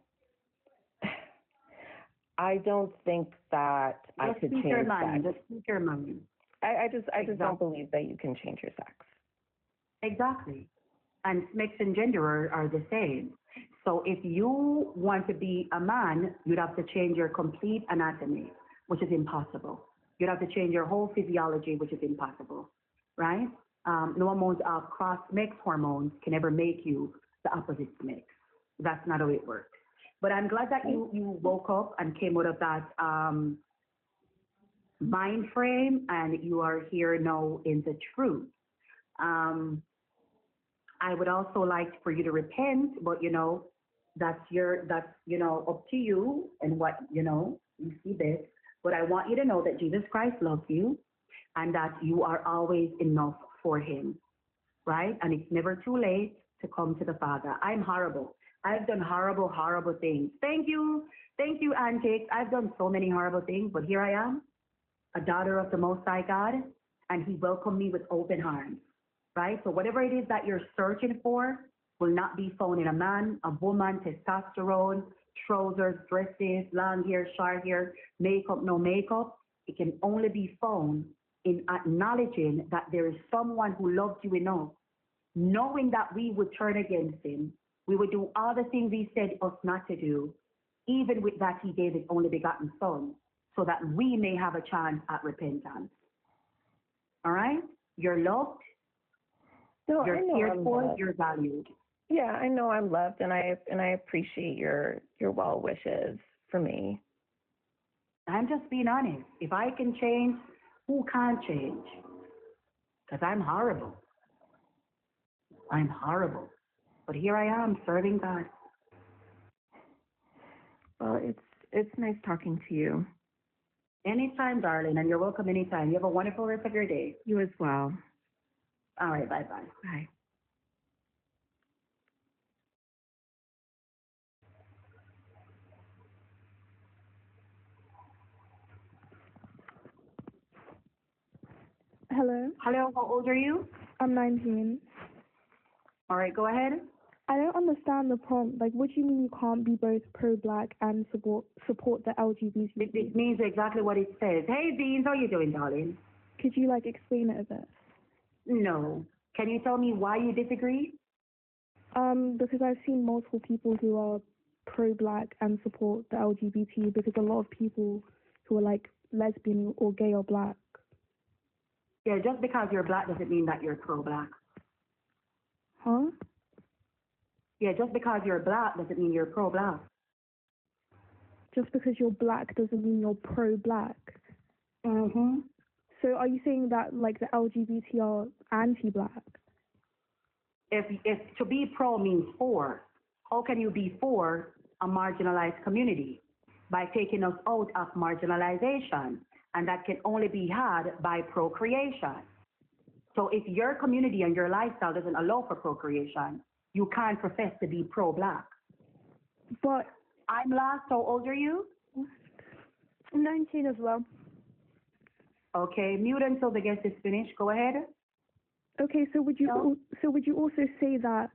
Speaker 2: I don't think that I could change sex.
Speaker 1: Just speak your mind.
Speaker 2: I just don't believe that you can change your sex.
Speaker 1: Exactly. And sex and gender are the same. So if you want to be a man, you'd have to change your complete anatomy, which is impossible. You'd have to change your whole physiology, which is impossible, right? No amount of cross-mix hormones can ever make you the opposite mix. That's not how it works. But I'm glad that you woke up and came out of that mind frame, and you are here now in the truth. I would also like for you to repent, but that's up to you and what you see this. But I want you to know that Jesus Christ loves you, and that you are always enough for Him, right? And it's never too late to come to the Father. I'm horrible. I've done horrible, horrible things. Thank you, Antiques. I've done so many horrible things, but here I am, a daughter of the Most High God, and He welcomed me with open arms, right? So whatever it is that you're searching for will not be found in a man, a woman, testosterone, trousers, dresses, long hair, short hair, makeup, no makeup. It can only be found in acknowledging that there is someone who loves you enough, knowing that we would turn against Him. We would do all the things He said us not to do. Even with that, He gave His only begotten Son, so that we may have a chance at repentance. All right? You're loved.
Speaker 2: No,
Speaker 1: you're cared for. You're valued.
Speaker 2: Yeah, I know I'm loved, and I appreciate your well wishes for me.
Speaker 1: I'm just being honest. If I can change, who can't change? Because I'm horrible. I'm horrible. But here I am serving God.
Speaker 2: Well, it's nice talking to you.
Speaker 1: Anytime, darling, and you're welcome anytime. You have a wonderful rest of your day.
Speaker 2: You as well.
Speaker 1: All right, bye-bye.
Speaker 2: Bye.
Speaker 3: Hello,
Speaker 1: Hello, how old are you?
Speaker 3: I'm 19.
Speaker 1: All right, go ahead.
Speaker 3: I don't understand the prompt. Like, what do you mean you can't be both pro-black and support the LGBT?
Speaker 1: It means exactly what it says. Hey, Beans, how you doing, darling?
Speaker 3: Could you like explain it a bit?
Speaker 1: No. Can you tell me why you disagree?
Speaker 3: Because I've seen multiple people who are pro-black and support the LGBT. Because a lot of people who are like lesbian or gay or black.
Speaker 1: Yeah, just because you're black doesn't mean that you're pro-black.
Speaker 3: Huh?
Speaker 1: Yeah, just because you're black doesn't mean you're pro-black.
Speaker 3: Just because you're black doesn't mean you're pro-black.
Speaker 1: Mm-hmm.
Speaker 3: So are you saying that like the LGBT are anti-black?
Speaker 1: If to be pro means for, how can you be for a marginalized community? By taking us out of marginalization. And that can only be had by procreation. So if your community and your lifestyle doesn't allow for procreation, you can't profess to be pro-black.
Speaker 3: But
Speaker 1: I'm lost. How old are you?
Speaker 3: I'm 19 as well.
Speaker 1: Okay, mute until the guest is finished. Go ahead.
Speaker 3: Okay, so would you
Speaker 1: No.
Speaker 3: would you also say that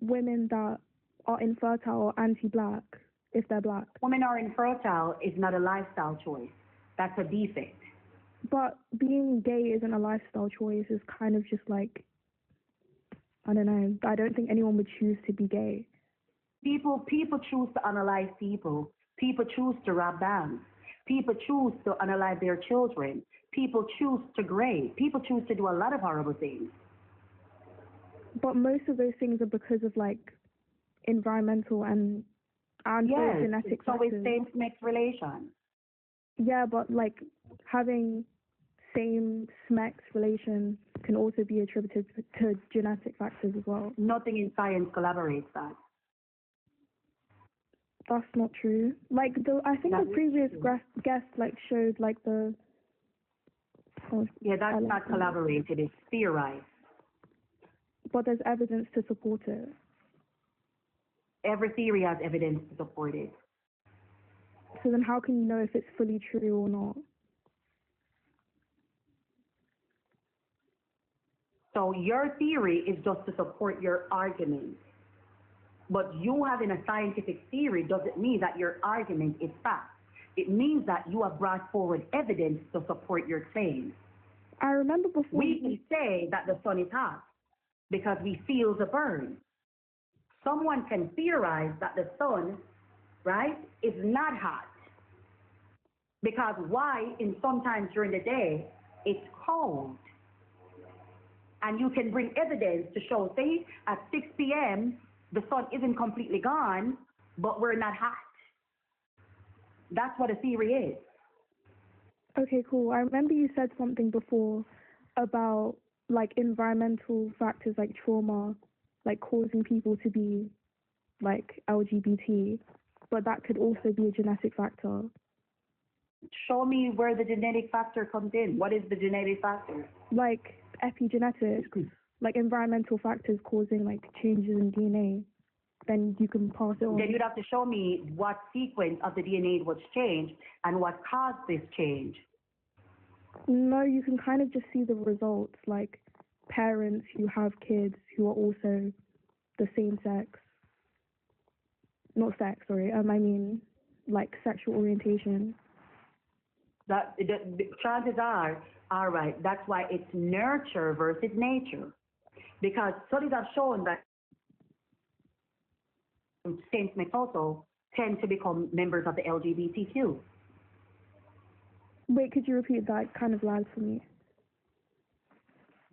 Speaker 3: women that are infertile are anti-black if they're black?
Speaker 1: Women are infertile is not a lifestyle choice. That's a defect.
Speaker 3: But being gay isn't a lifestyle choice. It's kind of just like, I don't know. I don't think anyone would choose to be gay.
Speaker 1: People choose to analyze people. People choose to rob banks. People choose to analyze their children. People choose to grade. People choose to do a lot of horrible things.
Speaker 3: But most of those things are because of like environmental and genetic
Speaker 1: so
Speaker 3: factors.
Speaker 1: it's same-sex relation.
Speaker 3: Yeah, but like having same-sex relation can also be attributed to genetic factors as well.
Speaker 1: Nothing in science collaborates that.
Speaker 3: That's not true. Like I think
Speaker 1: That
Speaker 3: the
Speaker 1: is
Speaker 3: previous
Speaker 1: true.
Speaker 3: guest like showed like the. Oh,
Speaker 1: Yeah, that's
Speaker 3: I
Speaker 1: not
Speaker 3: like that.
Speaker 1: collaborated. It's theorized.
Speaker 3: But there's evidence to support it.
Speaker 1: Every theory has evidence to support it.
Speaker 3: So then how can you know if it's fully true or not?
Speaker 1: So your theory is just to support your argument. But you having a scientific theory doesn't mean that your argument is fact. It means that you have brought forward evidence to support your claims.
Speaker 3: I remember before.
Speaker 1: We can say that the sun is hot because we feel the burn. Someone can theorize that the sun, right, is not hot. Because why in sometimes during the day it's cold. And you can bring evidence to show, say, at 6 p.m., the sun isn't completely gone, but we're not hot. That's what a theory is.
Speaker 3: Okay, cool. I remember you said something before about like environmental factors like trauma, like causing people to be like LGBT, but that could also be a genetic factor.
Speaker 1: Show me where the genetic factor comes in. What is the genetic factor?
Speaker 3: Like epigenetics, like environmental factors causing like changes in DNA, then you can pass it on.
Speaker 1: Then you'd have to show me what sequence of the DNA was changed and what caused this change.
Speaker 3: No, you can kind of just see the results, like parents who have kids who are also the same sex. Not sex, sorry. I mean, like sexual orientation.
Speaker 1: That the chances are, all right, that's why it's nurture versus nature. Because studies have shown that same-sex also tend to become members of the LGBTQ.
Speaker 3: Wait, could you repeat that? Kind of loud for me.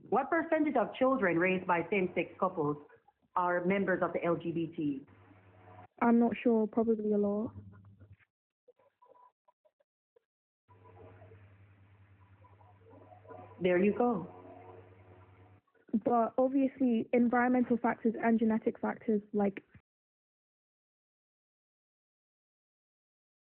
Speaker 1: What percentage of children raised by same-sex couples are members of the LGBT?
Speaker 3: I'm not sure, probably a lot.
Speaker 1: There you go.
Speaker 4: but obviously environmental factors and genetic factors like